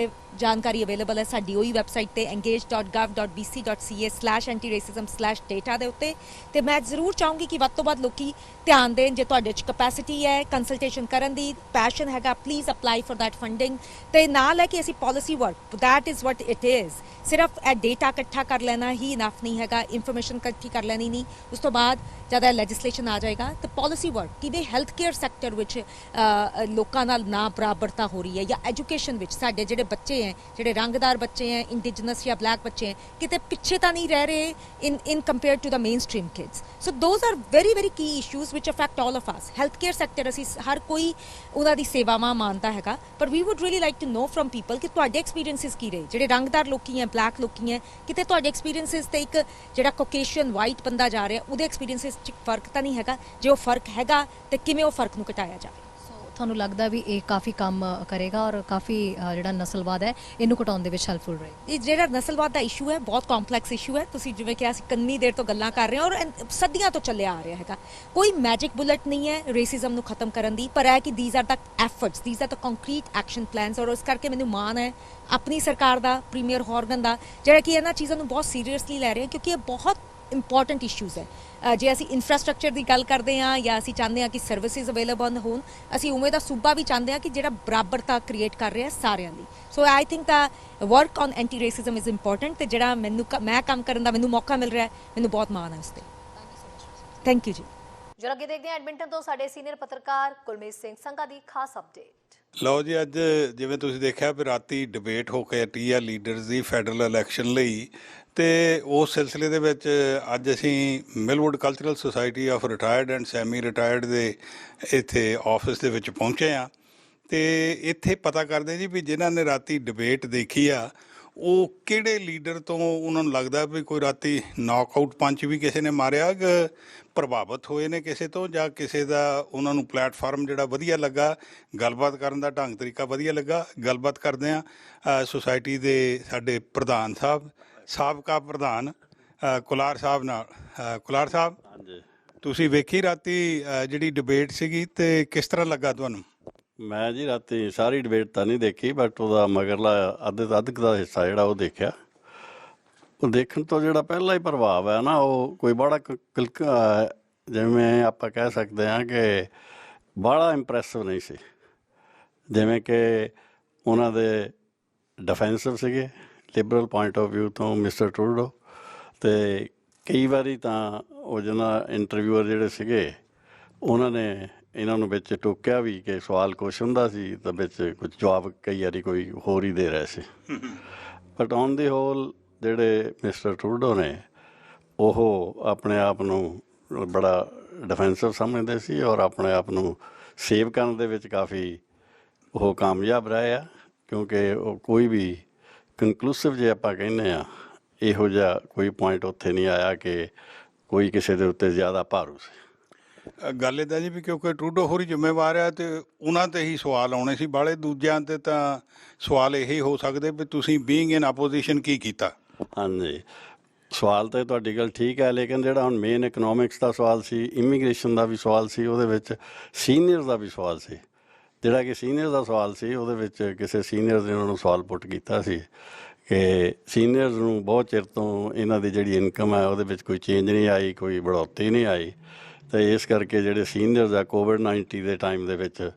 ਜਾਣਕਾਰੀ ਅਵੇਲੇਬਲ ਹੈ ਸਾਡੀ ਉਹੀ ਵੈਬਸਾਈਟ ਤੇ engage.gov.bc.ca/anti-racism/data ਦੇ ਉੱਤੇ। ਤੇ ਮੈਂ ਜ਼ਰੂਰ ਚਾਹੂੰਗੀ ਕਿ ਵੱਧ ਤੋਂ ਵੱਧ ਲੋਕੀ ਧਿਆਨ ਦੇਣ, ਜੇ ਤੁਹਾਡੇ 'ਚ ਕਪੈਸਿਟੀ ਹੈ ਕੰਸਲਟੇਸ਼ਨ ਕਰਨ ਦੀ, ਪੈਸ਼ਨ ਹੈਗਾ, please apply for that funding. ਤੇ ਨਾਲ ਹੈ ਕਿ ਅਸੀਂ policy work, that is what it is. ਸਿਰਫ ਇਹ ਡੇਟਾ ਇਕੱਠਾ ਕਰ ਲੈਣਾ ਹੀ ਇਨਫ ਨਹੀਂ ਹੈਗਾ, ਇਨਫੋਰਮੇਸ਼ਨ ਇਕੱਠੀ ਕਰ ਲੈਣੀ ਨਹੀਂ। ਉਸ ਤੋਂ ਬਾਅਦ ਜਦ ਇਹ ਲੈਜਿਸਲੇਸ਼ਨ ਆ ਜਾਏਗਾ ਤਾਂ ਪਾਲਿਸੀ ਵਰਕ, ਕਿਵੇਂ ਹੈਲਥ ਕੇਅਰ ਸੈਕਟਰ ਵਿੱਚ ਲੋਕਾਂ ਨਾਲ ਨਾ ਬਰਾਬਰਤਾ ਹੋ ਰਹੀ ਹੈ, ਜਾਂ ਐਜੂਕੇਸ਼ਨ ਵਿੱਚ ਸਾਡੇ ਜਿਹੜੇ ਬੱਚੇ ਹੈ, ਜਿਹੜੇ ਰੰਗਦਾਰ ਬੱਚੇ ਹੈ, ਇੰਡੀਜਨਸ ਜਾਂ ਬਲੈਕ ਬੱਚੇ ਹੈ, ਕਿਤੇ ਪਿੱਛੇ ਤਾਂ ਨਹੀਂ ਰਹਿ ਰਹੇ in compared to the mainstream kids. So those are very very key issues which affect all of us. Healthcare sector ਅਸੀਂ ਹਰ ਕੋਈ ਉਹਨਾਂ ਦੀ ਸੇਵਾਵਾਂ ਮਾਨਤਾ ਹੈਗਾ, ਪਰ we would really like to know from people ਕਿ ਤੁਹਾਡੇ ਐਕਸਪੀਰੀਐਂਸਿਸ ਕੀ ਰਹੇ, ਜਿਹੜੇ ਰੰਗਦਾਰ ਲੋਕੀ ਹੈ, ਬਲੈਕ ਲੋਕੀ ਹੈ, ਕਿਤੇ ਤੁਹਾਡੇ ਐਕਸਪੀਰੀਐਂਸਿਸ ਤੇ ਇੱਕ ਜਿਹੜਾ ਕੋਕੇਸ਼ੀਅਨ ਵਾਈਟ ਬੰਦਾ ਜਾ ਰਿਹਾ ਉਹਦੇ ਐਕਸਪੀਰੀਐਂਸਿਸ 'ਚ ਫਰਕ ਤਾਂ ਨਹੀਂ ਹੈਗਾ। ਜੇ ਉਹ ਫਰਕ ਹੈਗਾ ਤੇ ਕਿਵੇਂ ਉਹ ਫਰਕ ਨੂੰ ਘਟਾਇਆ ਜਾਵੇ। ਤੁਹਾਨੂੰ ਲੱਗਦਾ ਵੀ ਇਹ ਕਾਫੀ ਕੰਮ ਕਰੇਗਾ ਔਰ ਕਾਫੀ ਜਿਹੜਾ ਨਸਲਵਾਦ ਹੈ ਇਹਨੂੰ ਘਟਾਉਣ ਦੇ ਵਿੱਚ ਹੈਲਪਫੁਲ ਰਹੇ? ਇਹ ਜਿਹੜਾ ਨਸਲਵਾਦ ਦਾ ਇਸ਼ੂ ਹੈ ਬਹੁਤ ਕੰਪਲੈਕਸ ਇਸ਼ੂ ਹੈ। ਤੁਸੀਂ ਜਿਵੇਂ ਕਿਹਾ, ਅਸੀਂ ਕਿੰਨੀ ਦੇਰ ਤੋਂ ਗੱਲਾਂ ਕਰ ਰਹੇ ਹਾਂ ਔਰ ਸਦੀਆਂ ਤੋਂ ਚੱਲਿਆ ਆ ਰਿਹਾ ਹੈਗਾ। ਕੋਈ ਮੈਜਿਕ ਬੁਲਟ ਨਹੀਂ ਹੈ ਰੇਸਿਜ਼ਮ ਨੂੰ ਖਤਮ ਕਰਨ ਦੀ, ਪਰ ਇਹ ਕਿ these are the efforts, these are the concrete action plans. ਔਰ ਇਸ ਕਰਕੇ ਮੈਨੂੰ ਮਾਣ ਹੈ ਆਪਣੀ ਸਰਕਾਰ ਦਾ, ਪ੍ਰੀਮੀਅਰ ਹੌਰਗਨ ਦਾ, ਜਿਹੜਾ ਕਿ ਇਹਨਾਂ ਚੀਜ਼ਾਂ ਨੂੰ ਬਹੁਤ ਸੀਰੀਅਸਲੀ ਲੈ ਰਹੇ ਹੈ, ਕਿਉਂਕਿ ਇਹ ਬਹੁਤ ਇੰਪੋਰਟੈਂਟ ਇਸ਼ੂਜ਼ ਹੈ। ਜੇ ਅਸੀਂ ਇਨਫਰਾਸਟ੍ਰਕਚਰ ਦੀ ਗੱਲ ਕਰਦੇ ਹਾਂ ਜਾਂ ਅਸੀਂ ਚਾਹੁੰਦੇ ਹਾਂ ਕਿ ਸਰਵਿਸਿਜ਼ ਅਵੇਲੇਬਲ ਹੋਣ, ਅਸੀਂ ਉਵੇਂ ਦਾ ਸੂਬਾ ਵੀ ਚਾਹੁੰਦੇ ਹਾਂ ਕਿ ਜਿਹੜਾ ਬਰਾਬਰਤਾ ਕ੍ਰੀਏਟ ਕਰ ਰਿਹਾ ਸਾਰਿਆਂ ਲਈ। So I think the work on anti racism is important, ਤੇ ਜਿਹੜਾ ਮੈਂ ਕੰਮ ਕਰਨ ਦਾ ਮੈਨੂੰ ਮੌਕਾ ਮਿਲ ਰਿਹਾ, ਮੈਨੂੰ ਬਹੁਤ ਮਾਣ ਹੈ ਉਸ 'ਤੇ। ਥੈਂਕ ਯੂ ਜੀ। ਜਰਾ ਅੱਗੇ ਦੇਖਦੇ ਹਾਂ ਐਡਮਿੰਟਨ ਤੋਂ ਸਾਡੇ ਸੀਨੀਅਰ ਪੱਤਰਕਾਰ ਕੁਲਮੀਤ ਸਿੰਘ ਸੰਘਾ ਦੀ ਖਾਸ ਅਪਡੇਟ। ਲਓ ਜੀ, ਅੱਜ ਜਿਵੇਂ ਤੁਸੀਂ ਦੇਖਿਆ ਵੀ ਰਾਤੀ ਡਿਬੇਟ ਹੋ ਕੇ ਹਟੀ ਆ ਲੀਡਰਸ ਦੀ ਫੈਡਰਲ ਇਲੈਕਸ਼ਨ ਲਈ, ਤੇ ਉਸ ਸਿਲਸਿਲੇ ਦੇ ਵਿੱਚ ਅੱਜ ਅਸੀਂ Millwood cultural society of retired and semi retired ਦੇ ਇੱਥੇ ਆਫਿਸ ਦੇ ਵਿੱਚ ਪਹੁੰਚੇ ਹਾਂ। ਤੇ ਇੱਥੇ ਪਤਾ ਕਰਦੇ ਜੀ ਵੀ ਜਿਨ੍ਹਾਂ ਨੇ ਰਾਤੀ ਡਿਬੇਟ ਦੇਖੀ ਆ ਉਹ ਕਿਹੜੇ ਲੀਡਰ ਤੋਂ ਉਹਨਾਂ ਨੂੰ ਲੱਗਦਾ ਵੀ ਕੋਈ ਰਾਤੀ ਨੌਕਆਊਟ ਪੰਚ ਵੀ ਕਿਸੇ ਨੇ ਮਾਰਿਆ, ਪ੍ਰਭਾਵਿਤ ਹੋਏ ਨੇ ਕਿਸੇ ਤੋਂ, ਜਾਂ ਕਿਸੇ ਦਾ ਉਹਨਾਂ ਨੂੰ ਪਲੇਟਫਾਰਮ ਜਿਹੜਾ ਵਧੀਆ ਲੱਗਾ, ਗੱਲਬਾਤ ਕਰਨ ਦਾ ਢੰਗ ਤਰੀਕਾ ਵਧੀਆ ਲੱਗਾ। ਗੱਲਬਾਤ ਕਰਦੇ ਹਾਂ ਸੁਸਾਇਟੀ ਦੇ ਸਾਡੇ ਪ੍ਰਧਾਨ ਸਾਹਿਬ, ਸਾਬਕਾ ਪ੍ਰਧਾਨ ਕੁਲਾਰ ਸਾਹਿਬ ਨਾਲ। ਕੁਲਾਰ ਸਾਹਿਬ, ਹਾਂਜੀ, ਤੁਸੀਂ ਵੇਖੀ ਰਾਤੀ ਜਿਹੜੀ ਡਿਬੇਟ ਸੀਗੀ ਤੇ ਕਿਸ ਤਰ੍ਹਾਂ ਲੱਗਾ ਤੁਹਾਨੂੰ? ਮੈਂ ਜੀ ਰਾਤੀ ਸਾਰੀ ਡਿਬੇਟ ਤਾਂ ਨਹੀਂ ਦੇਖੀ, ਬਟ ਉਹਦਾ ਮਗਰਲਾ ਅੱਧ ਦਾ ਹਿੱਸਾ ਜਿਹੜਾ ਉਹ ਦੇਖਿਆ। ਉਹ ਦੇਖਣ ਤੋਂ ਜਿਹੜਾ ਪਹਿਲਾ ਹੀ ਪ੍ਰਭਾਵ ਹੈ ਨਾ, ਉਹ ਕੋਈ ਬੜਾ ਜਿਵੇਂ ਆਪਾਂ ਕਹਿ ਸਕਦੇ ਹਾਂ ਕਿ ਬੜਾ ਇੰਪ੍ਰੈਸਿਵ ਨਹੀਂ ਸੀ। ਜਿਵੇਂ ਕਿ ਉਹਨਾਂ ਦੇ ਡਿਫੈਂਸਿਵ ਸੀਗੇ ਲਿਬਰਲ ਪੁਆਇੰਟ ਆਫ ਵਿਊ ਤੋਂ ਮਿਸਟਰ ਟਰੂਡੋ, ਅਤੇ ਕਈ ਵਾਰੀ ਤਾਂ ਉਹ ਜਿਹਨਾਂ ਇੰਟਰਵਿਊਅਰ ਜਿਹੜੇ ਸੀਗੇ ਉਹਨਾਂ ਨੇ ਇਹਨਾਂ ਨੂੰ ਵਿੱਚ ਟੋਕਿਆ ਵੀ ਕਿ ਸਵਾਲ ਕੁਛ ਹੁੰਦਾ ਸੀ ਤਾਂ ਵਿੱਚ ਕੁਝ ਜਵਾਬ ਕਈ ਵਾਰੀ ਕੋਈ ਹੋਰ ਹੀ ਦੇ ਰਹੇ ਸੀ। ਬਟ ਔਨ ਦੀ ਹੋਲ ਜਿਹੜੇ ਮਿਸਟਰ ਟਰੂਡੋ ਨੇ ਉਹ ਆਪਣੇ ਆਪ ਨੂੰ ਬੜਾ ਡਿਫੈਂਸਿਵ ਸਮਝਦੇ ਸੀ ਔਰ ਆਪਣੇ ਆਪ ਨੂੰ ਸੇਵ ਕਰਨ ਦੇ ਵਿੱਚ ਕਾਫੀ ਉਹ ਕਾਮਯਾਬ ਰਹੇ ਆ, ਕਿਉਂਕਿ ਉਹ ਕੋਈ ਵੀ ਕੰਕਲੂਸਿਵ ਜੇ ਆਪਾਂ ਕਹਿੰਦੇ ਹਾਂ ਇਹੋ ਜਿਹਾ ਕੋਈ ਪੁਆਇੰਟ ਉੱਥੇ ਨਹੀਂ ਆਇਆ ਕਿ ਕੋਈ ਕਿਸੇ ਦੇ ਉੱਤੇ ਜ਼ਿਆਦਾ ਭਾਰੂ ਸੀ। ਗੱਲ ਇੱਦਾਂ ਜੀ ਵੀ ਕਿਉਂਕਿ ਟਰੂਡੋ ਹੋਰੀ ਜ਼ਿੰਮੇਵਾਰ ਆ ਅਤੇ ਉਹਨਾਂ 'ਤੇ ਹੀ ਸਵਾਲ ਆਉਣੇ ਸੀ ਬਾਹਲੇ, ਦੂਜਿਆਂ 'ਤੇ ਤਾਂ ਸਵਾਲ ਇਹੀ ਹੋ ਸਕਦੇ ਵੀ ਤੁਸੀਂ ਬੀਇੰਗ ਇਨ ਆਪੋਜੀਸ਼ਨ ਕੀ ਕੀਤਾ। ਹਾਂਜੀ, ਸਵਾਲ ਤਾਂ ਤੁਹਾਡੀ ਗੱਲ ਠੀਕ ਹੈ, ਲੇਕਿਨ ਜਿਹੜਾ ਹੁਣ ਮੇਨ ਇਕਨੋਮਿਕਸ ਦਾ ਸਵਾਲ ਸੀ, ਇਮੀਗ੍ਰੇਸ਼ਨ ਦਾ ਵੀ ਸਵਾਲ ਸੀ, ਉਹਦੇ ਵਿੱਚ ਸੀਨੀਅਰ ਦਾ ਵੀ ਸਵਾਲ ਸੀ। ਜਿਹੜਾ ਕਿ ਸੀਨੀਅਰ ਦਾ ਸਵਾਲ ਸੀ ਉਹਦੇ ਵਿੱਚ ਕਿਸੇ ਸੀਨੀਅਰ ਨੇ ਉਹਨਾਂ ਨੂੰ ਸਵਾਲ ਪੁੱਟ ਕੀਤਾ ਸੀ ਕਿ ਸੀਨੀਅਰਸ ਨੂੰ ਬਹੁਤ ਚਿਰ ਤੋਂ ਇਹਨਾਂ ਦੀ ਜਿਹੜੀ ਇਨਕਮ ਹੈ ਉਹਦੇ ਵਿੱਚ ਕੋਈ ਚੇਂਜ ਨਹੀਂ ਆਈ, ਕੋਈ ਬੜੌਤੀ ਨਹੀਂ ਆਈ, ਅਤੇ ਇਸ ਕਰਕੇ ਜਿਹੜੇ ਸੀਨੀਅਰਸ ਆ ਕੋਵਿਡ-19 ਦੇ ਟਾਈਮ ਦੇ ਵਿੱਚ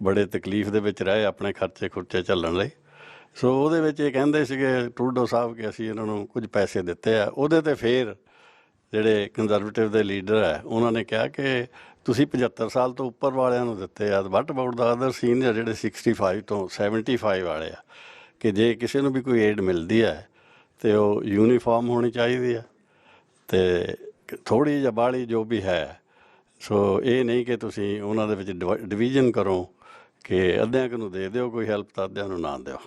ਬੜੇ ਤਕਲੀਫ ਦੇ ਵਿੱਚ ਰਹੇ ਆਪਣੇ ਖਰਚੇ ਖੁਰਚੇ ਝੱਲਣ ਲਈ। ਸੋ ਉਹਦੇ ਵਿੱਚ ਇਹ ਕਹਿੰਦੇ ਸੀਗੇ ਟਰੂਡੋ ਸਾਹਿਬ ਕਿ ਅਸੀਂ ਇਹਨਾਂ ਨੂੰ ਕੁਝ ਪੈਸੇ ਦਿੱਤੇ ਆ। ਉਹਦੇ 'ਤੇ ਫਿਰ ਜਿਹੜੇ ਕੰਜ਼ਰਵੇਟਿਵ ਦੇ ਲੀਡਰ ਹੈ ਉਹਨਾਂ ਨੇ ਕਿਹਾ ਕਿ ਤੁਸੀਂ 75 ਸਾਲ ਤੋਂ ਉੱਪਰ ਵਾਲਿਆਂ ਨੂੰ ਦਿੱਤੇ ਆ, ਵਟ ਅਬਾਊਟ ਦਾ ਅਦਰ ਸੀਨੀਅਰ ਜਿਹੜੇ 65 ਤੋਂ 75 ਵਾਲੇ ਆ, ਕਿ ਜੇ ਕਿਸੇ ਨੂੰ ਵੀ ਕੋਈ ਏਡ ਮਿਲਦੀ ਹੈ ਅਤੇ ਉਹ ਯੂਨੀਫਾਰਮ ਹੋਣੀ ਚਾਹੀਦੀ ਹੈ। ਤੇ ਥੋੜ੍ਹੀ ਜਾਂ ਬਾਹਲੀ ਜੋ ਵੀ ਹੈ, ਸੋ ਇਹ ਨਹੀਂ ਕਿ ਤੁਸੀਂ ਉਹਨਾਂ ਦੇ ਵਿੱਚ ਡਿਵੀਜ਼ਨ ਕਰੋ ਕਿ ਅੱਧਿਆਂ ਕੁ ਨੂੰ ਦੇ ਦਿਓ ਕੋਈ ਹੈਲਪ ਤਾਂ ਅੱਧਿਆਂ ਨੂੰ ਨਾ ਦਿਓ।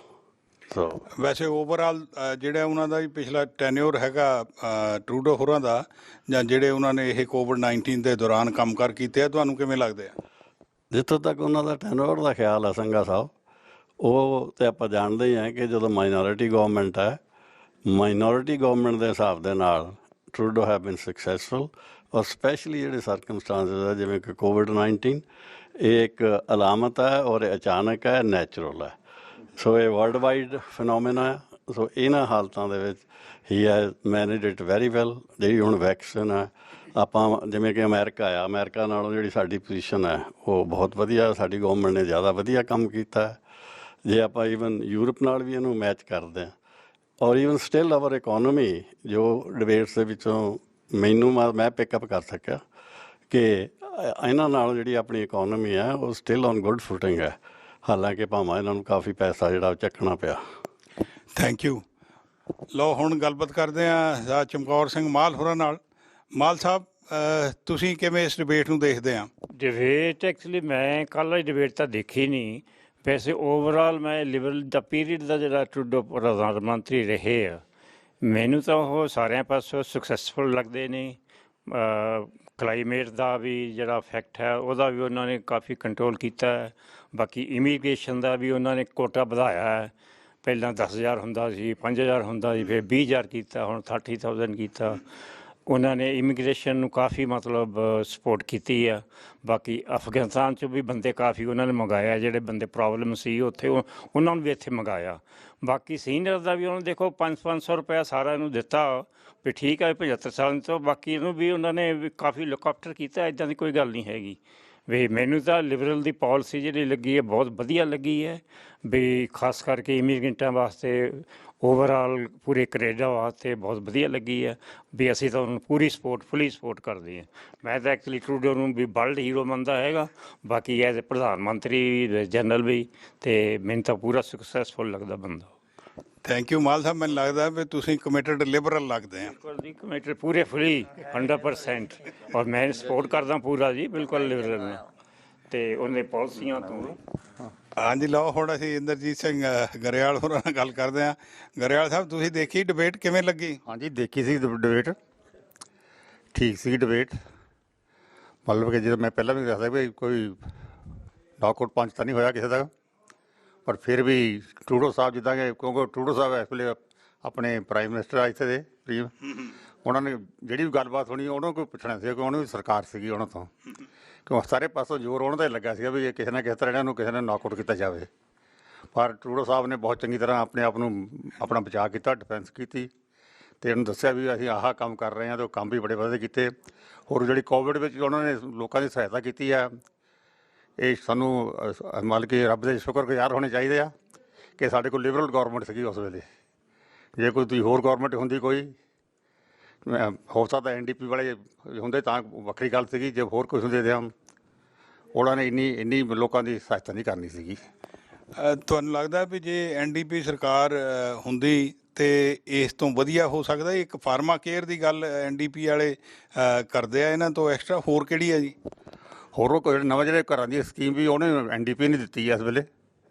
ਸੋ ਵੈਸੇ ਓਵਰਆਲ ਜਿਹੜਾ ਉਹਨਾਂ ਦਾ ਵੀ ਪਿਛਲਾ ਟੈਨਿਓਰ ਹੈਗਾ ਟਰੂਡੋ ਹੋਰਾਂ ਦਾ, ਜਾਂ ਜਿਹੜੇ ਉਹਨਾਂ ਨੇ ਇਹ ਕੋਵਿਡ-19 ਦੇ ਦੌਰਾਨ ਕੰਮਕਾਰ ਕੀਤੇ ਆ, ਤੁਹਾਨੂੰ ਕਿਵੇਂ ਲੱਗਦੇ ਆ? ਜਿੱਥੋਂ ਤੱਕ ਉਹਨਾਂ ਦਾ ਟੈਨੋਰ ਦਾ ਖਿਆਲ ਆ ਸੰਘਾ ਸਾਹਿਬ, ਉਹ ਤਾਂ ਆਪਾਂ ਜਾਣਦੇ ਹੀ ਹਾਂ ਕਿ ਜਦੋਂ ਮਾਈਨੋਰਿਟੀ ਗਵਰਨਮੈਂਟ ਹੈ, ਮਾਈਨੋਰਿਟੀ ਗਵਰਨਮੈਂਟ ਦੇ ਹਿਸਾਬ ਦੇ ਨਾਲ ਟਰੂਡੋ ਹੈਵ ਬੀਨ ਸਕਸੈਸਫੁਲ। ਔਰ ਸਪੈਸ਼ਲੀ ਜਿਹੜੇ ਸਰਕਮਸਟਾਂਸਿਸ ਹੈ ਜਿਵੇਂ ਕਿ ਕੋਵਿਡ-19, ਇਹ ਇੱਕ ਅਲਾਮਤ ਹੈ ਔਰ ਇਹ ਅਚਾਨਕ ਹੈ, ਨੈਚੁਰਲ ਹੈ। ਸੋ ਇਹ ਵਰਲਡ ਵਾਈਡ ਫਿਨੋਮੀਨਾ ਹੈ। ਸੋ ਇਹਨਾਂ ਹਾਲਤਾਂ ਦੇ ਵਿੱਚ he has manage it very well. ਜਿਹੜੀ ਹੁਣ ਵੈਕਸੀਨ ਹੈ, ਆਪਾਂ ਜਿਵੇਂ ਕਿ ਅਮਰੀਕਾ ਆ, ਅਮਰੀਕਾ ਨਾਲੋਂ ਜਿਹੜੀ ਸਾਡੀ ਪੋਜੀਸ਼ਨ ਹੈ ਉਹ ਬਹੁਤ ਵਧੀਆ, ਸਾਡੀ ਗਵਰਨਮੈਂਟ ਨੇ ਜ਼ਿਆਦਾ ਵਧੀਆ ਕੰਮ ਕੀਤਾ ਹੈ। ਜੇ ਆਪਾਂ ਈਵਨ ਯੂਰਪ ਨਾਲ ਵੀ ਇਹਨੂੰ ਮੈਚ ਕਰਦੇ ਹਾਂ, ਔਰ ਈਵਨ ਸਟਿਲ ਆਵਰ ਇਕੋਨਮੀ ਜੋ ਡਿਬੇਟਸ ਦੇ ਵਿੱਚੋਂ ਮੈਨੂੰ ਮੈਂ ਪਿਕਅਪ ਕਰ ਸਕਿਆ ਕਿ ਇਹਨਾਂ ਨਾਲ ਜਿਹੜੀ ਆਪਣੀ ਇਕੋਨਮੀ ਹੈ ਉਹ ਸਟਿਲ ਔਨ ਗੁੱਡ ਫੁਟਿੰਗ ਹੈ, ਹਾਲਾਂਕਿ ਭਾਵੇਂ ਇਹਨਾਂ ਨੂੰ ਕਾਫੀ ਪੈਸਾ ਜਿਹੜਾ ਉਹ ਚੱਕਣਾ ਪਿਆ। Thank you. ਲਓ ਹੁਣ ਗੱਲਬਾਤ ਕਰਦੇ ਹਾਂ ਚਮਕੌਰ ਸਿੰਘ ਮਾਲ ਹੋਰਾਂ ਨਾਲ। ਮਾਲ ਸਾਹਿਬ, ਤੁਸੀਂ ਕਿਵੇਂ ਇਸ ਡਿਬੇਟ ਨੂੰ ਦੇਖਦੇ ਆ? ਡਿਬੇਟ ਐਕਚੁਅਲੀ ਮੈਂ ਕੱਲ੍ਹ ਵਾਲੀ ਡਿਬੇਟ ਤਾਂ ਦੇਖੀ ਨਹੀਂ। ਵੈਸੇ ਓਵਰਆਲ ਮੈਂ ਲਿਬਰਲ ਦਾ ਪੀਰੀਅਡ ਦਾ ਜਿਹੜਾ ਟਰੂਡੋ ਪ੍ਰਧਾਨ ਮੰਤਰੀ ਰਹੇ ਆ, ਮੈਨੂੰ ਤਾਂ ਉਹ ਸਾਰਿਆਂ ਪਾਸੋਂ ਸਕਸੈਸਫੁਲ ਲੱਗਦੇ ਨੇ। ਕਲਾਈਮੇਟ ਦਾ ਵੀ ਜਿਹੜਾ ਇਫੈਕਟ ਹੈ ਉਹਦਾ ਵੀ ਉਹਨਾਂ ਨੇ ਕਾਫੀ ਕੰਟਰੋਲ ਕੀਤਾ ਹੈ। ਬਾਕੀ ਇਮੀਗ੍ਰੇਸ਼ਨ ਦਾ ਵੀ ਉਹਨਾਂ ਨੇ ਕੋਟਾ ਵਧਾਇਆ ਹੈ। ਪਹਿਲਾਂ 10,000 ਹੁੰਦਾ ਸੀ, 5,000 ਹੁੰਦਾ ਸੀ, ਫਿਰ 20,000 ਕੀਤਾ, ਹੁਣ 30,000 ਕੀਤਾ। ਉਹਨਾਂ ਨੇ ਇਮੀਗ੍ਰੇਸ਼ਨ ਨੂੰ ਕਾਫੀ ਮਤਲਬ ਸਪੋਰਟ ਕੀਤੀ ਆ। ਬਾਕੀ ਅਫਗਾਨਿਸਤਾਨ 'ਚੋਂ ਵੀ ਬੰਦੇ ਕਾਫੀ ਉਹਨਾਂ ਨੇ ਮੰਗਾਇਆ, ਜਿਹੜੇ ਬੰਦੇ ਪ੍ਰੋਬਲਮ ਸੀ ਉੱਥੇ ਉਹਨਾਂ ਨੂੰ ਵੀ ਇੱਥੇ ਮੰਗਾਇਆ। ਬਾਕੀ ਸੀਨੀਅਰ ਦਾ ਵੀ ਉਹਨਾਂ ਨੇ ਦੇਖੋ 500 ਰੁਪਇਆ ਸਾਰਿਆਂ ਨੂੰ ਦਿੱਤਾ ਵੀ ਠੀਕ ਹੈ 75 ਸਾਲ ਤੋਂ। ਬਾਕੀ ਇਹਨੂੰ ਵੀ ਉਹਨਾਂ ਨੇ ਵੀ ਕਾਫੀ ਲੁੱਕ ਆਫਟਰ ਕੀਤਾ, ਇੱਦਾਂ ਦੀ ਕੋਈ ਗੱਲ ਨਹੀਂ ਹੈਗੀ। ਵੀ ਮੈਨੂੰ ਤਾਂ ਲਿਬਰਲ ਦੀ ਪਾਲਿਸੀ ਜਿਹੜੀ ਲੱਗੀ ਹੈ ਬਹੁਤ ਵਧੀਆ ਲੱਗੀ ਹੈ, ਵੀ ਖਾਸ ਕਰਕੇ ਇਮੀਗ੍ਰੈਂਟਾਂ ਵਾਸਤੇ, ਓਵਰਆਲ ਪੂਰੇ ਕੈਨੇਡਾ ਵਾਸਤੇ ਬਹੁਤ ਵਧੀਆ ਲੱਗੀ ਹੈ। ਵੀ ਅਸੀਂ ਤਾਂ ਉਹਨੂੰ ਪੂਰੀ ਫੁੱਲੀ ਸਪੋਰਟ ਕਰਦੇ ਹਾਂ। ਮੈਂ ਤਾਂ ਐਕਚੁਅਲੀ ਟਰੂਡੋ ਨੂੰ ਵੀ ਵਰਲਡ ਹੀਰੋ ਮੰਨਦਾ ਹੈਗਾ। ਬਾਕੀ ਐਜ਼ ਏ ਪ੍ਰਧਾਨ ਮੰਤਰੀ ਜਨਰਲ ਵੀ, ਅਤੇ ਮੈਨੂੰ ਤਾਂ ਪੂਰਾ ਸਕਸੈਸਫੁਲ ਲੱਗਦਾ ਬੰਦਾ। ਥੈਂਕ ਯੂ ਮਾਲ ਸਾਹਿਬ। ਮੈਨੂੰ ਲੱਗਦਾ ਵੀ ਤੁਸੀਂ ਕਮਿਟਡ ਲਿਬਰਲ ਲੱਗਦੇ ਆ। ਬਿਲਕੁਲ ਕਮਿਟਡ, ਪੂਰੇ ਫੁੱਲੀ 100%। ਔਰ ਮੈਂ ਸਪੋਰਟ ਕਰਦਾ ਪੂਰਾ ਜੀ, ਬਿਲਕੁਲ ਲਿਬਰਲ ਨੇ ਅਤੇ ਉਹਨੇ ਪਾਲਿਸੀਆਂ ਤੋਂ। ਹਾਂਜੀ, ਲਓ ਹੁਣ ਅਸੀਂ ਇੰਦਰਜੀਤ ਸਿੰਘ ਗਰੇਵਾਲ ਹੋਰਾਂ ਨਾਲ ਗੱਲ ਕਰਦੇ ਹਾਂ। ਗਰੇਵਾਲ ਸਾਹਿਬ, ਤੁਸੀਂ ਦੇਖੀ ਡਿਬੇਟ, ਕਿਵੇਂ ਲੱਗੀ? ਹਾਂਜੀ, ਦੇਖੀ ਸੀ ਡਿਬੇਟ, ਠੀਕ ਸੀ ਡਿਬੇਟ। ਮਤਲਬ ਕਿ ਜਦੋਂ ਮੈਂ ਪਹਿਲਾਂ ਵੀ ਦੱਸਦਾ ਵੀ ਕੋਈ ਨੌਕਆਊਟ ਪੰਚ ਤਾਂ ਨਹੀਂ ਹੋਇਆ ਕਿਸੇ ਦਾ, ਪਰ ਫਿਰ ਵੀ ਟਰੂਡੋ ਸਾਹਿਬ ਜਿੱਦਾਂ ਕਿ, ਕਿਉਂਕਿ ਟਰੂਡੋ ਸਾਹਿਬ ਇਸ ਵੇਲੇ ਆਪਣੇ ਪ੍ਰਾਈਮ ਮਿਨਿਸਟਰ ਆ ਇੱਥੇ ਦੇ ਪ੍ਰੀਮ, ਉਹਨਾਂ ਨੇ ਜਿਹੜੀ ਵੀ ਗੱਲਬਾਤ ਹੋਣੀ ਉਹਨਾਂ ਕੋਈ ਪੁੱਛਣਾ ਸੀ ਕਿ ਉਹਨਾਂ ਦੀ ਸਰਕਾਰ ਸੀਗੀ ਉਹਨਾਂ ਤੋਂ, ਕਿਉਂ ਸਾਰੇ ਪਾਸੋਂ ਜ਼ੋਰ ਉਹਨਾਂ ਦਾ ਹੀ ਲੱਗਾ ਸੀਗਾ ਵੀ ਕਿਸੇ ਨਾ ਕਿਸੇ ਤਰ੍ਹਾਂ ਇਹਨਾਂ ਨੂੰ ਕਿਸੇ ਨੇ ਨੌਕਆਊਟ ਕੀਤਾ ਜਾਵੇ। ਪਰ ਟਰੂਡੋ ਸਾਹਿਬ ਨੇ ਬਹੁਤ ਚੰਗੀ ਤਰ੍ਹਾਂ ਆਪਣੇ ਆਪ ਨੂੰ ਆਪਣਾ ਬਚਾਅ ਕੀਤਾ, ਡਿਫੈਂਸ ਕੀਤੀ, ਅਤੇ ਇਹਨੂੰ ਦੱਸਿਆ ਵੀ ਅਸੀਂ ਆਹ ਕੰਮ ਕਰ ਰਹੇ ਹਾਂ, ਅਤੇ ਉਹ ਕੰਮ ਵੀ ਬੜੇ ਵਧੀਆ ਕੀਤੇ। ਹੋਰ ਜਿਹੜੀ ਕੋਵਿਡ ਵਿੱਚ ਉਹਨਾਂ ਨੇ ਲੋਕਾਂ ਦੀ ਸਹਾਇਤਾ ਕੀਤੀ ਆ, ਇਹ ਸਾਨੂੰ ਮਤਲਬ ਕਿ ਰੱਬ ਦੇ ਸ਼ੁਕਰਗੁਜ਼ਾਰ ਹੋਣੇ ਚਾਹੀਦੇ ਆ ਕਿ ਸਾਡੇ ਕੋਲ ਲਿਬਰਲ ਗੌਰਮੈਂਟ ਸੀਗੀ ਉਸ ਵੇਲੇ। ਜੇ ਕੋਈ ਹੋਰ ਗੌਰਮੈਂਟ ਹੁੰਦੀ ਕੋਈ, ਹੋ ਸਕਦਾ NDP ਵਾਲੇ ਹੁੰਦੇ ਤਾਂ ਵੱਖਰੀ ਗੱਲ ਸੀਗੀ। ਜੇ ਹੋਰ ਕੁਝ ਹੁੰਦੇ ਤਾਂ ਉਹਨਾਂ ਨੇ ਇੰਨੀ ਲੋਕਾਂ ਦੀ ਸਹਾਇਤਾ ਨਹੀਂ ਕਰਨੀ ਸੀਗੀ। ਤੁਹਾਨੂੰ ਲੱਗਦਾ ਵੀ ਜੇ NDP ਸਰਕਾਰ ਹੁੰਦੀ ਤੇ ਇਸ ਤੋਂ ਵਧੀਆ ਹੋ ਸਕਦਾ? ਇੱਕ ਫਾਰਮਾ ਕੇਅਰ ਦੀ ਗੱਲ NDP ਵਾਲੇ ਕਰਦੇ ਆ, ਇਹਨਾਂ ਤੋਂ ਐਕਸਟਰਾ ਹੋਰ ਕਿਹੜੀ ਹੈ ਜੀ? ਹੋਰ ਕੋਈ ਨਵਾਂ ਜਿਹੜੇ ਘਰਾਂ ਦੀ ਸਕੀਮ ਵੀ ਉਹਨੇ NDP ਨੇ ਦਿੱਤੀ ਹੈ ਇਸ ਵੇਲੇ।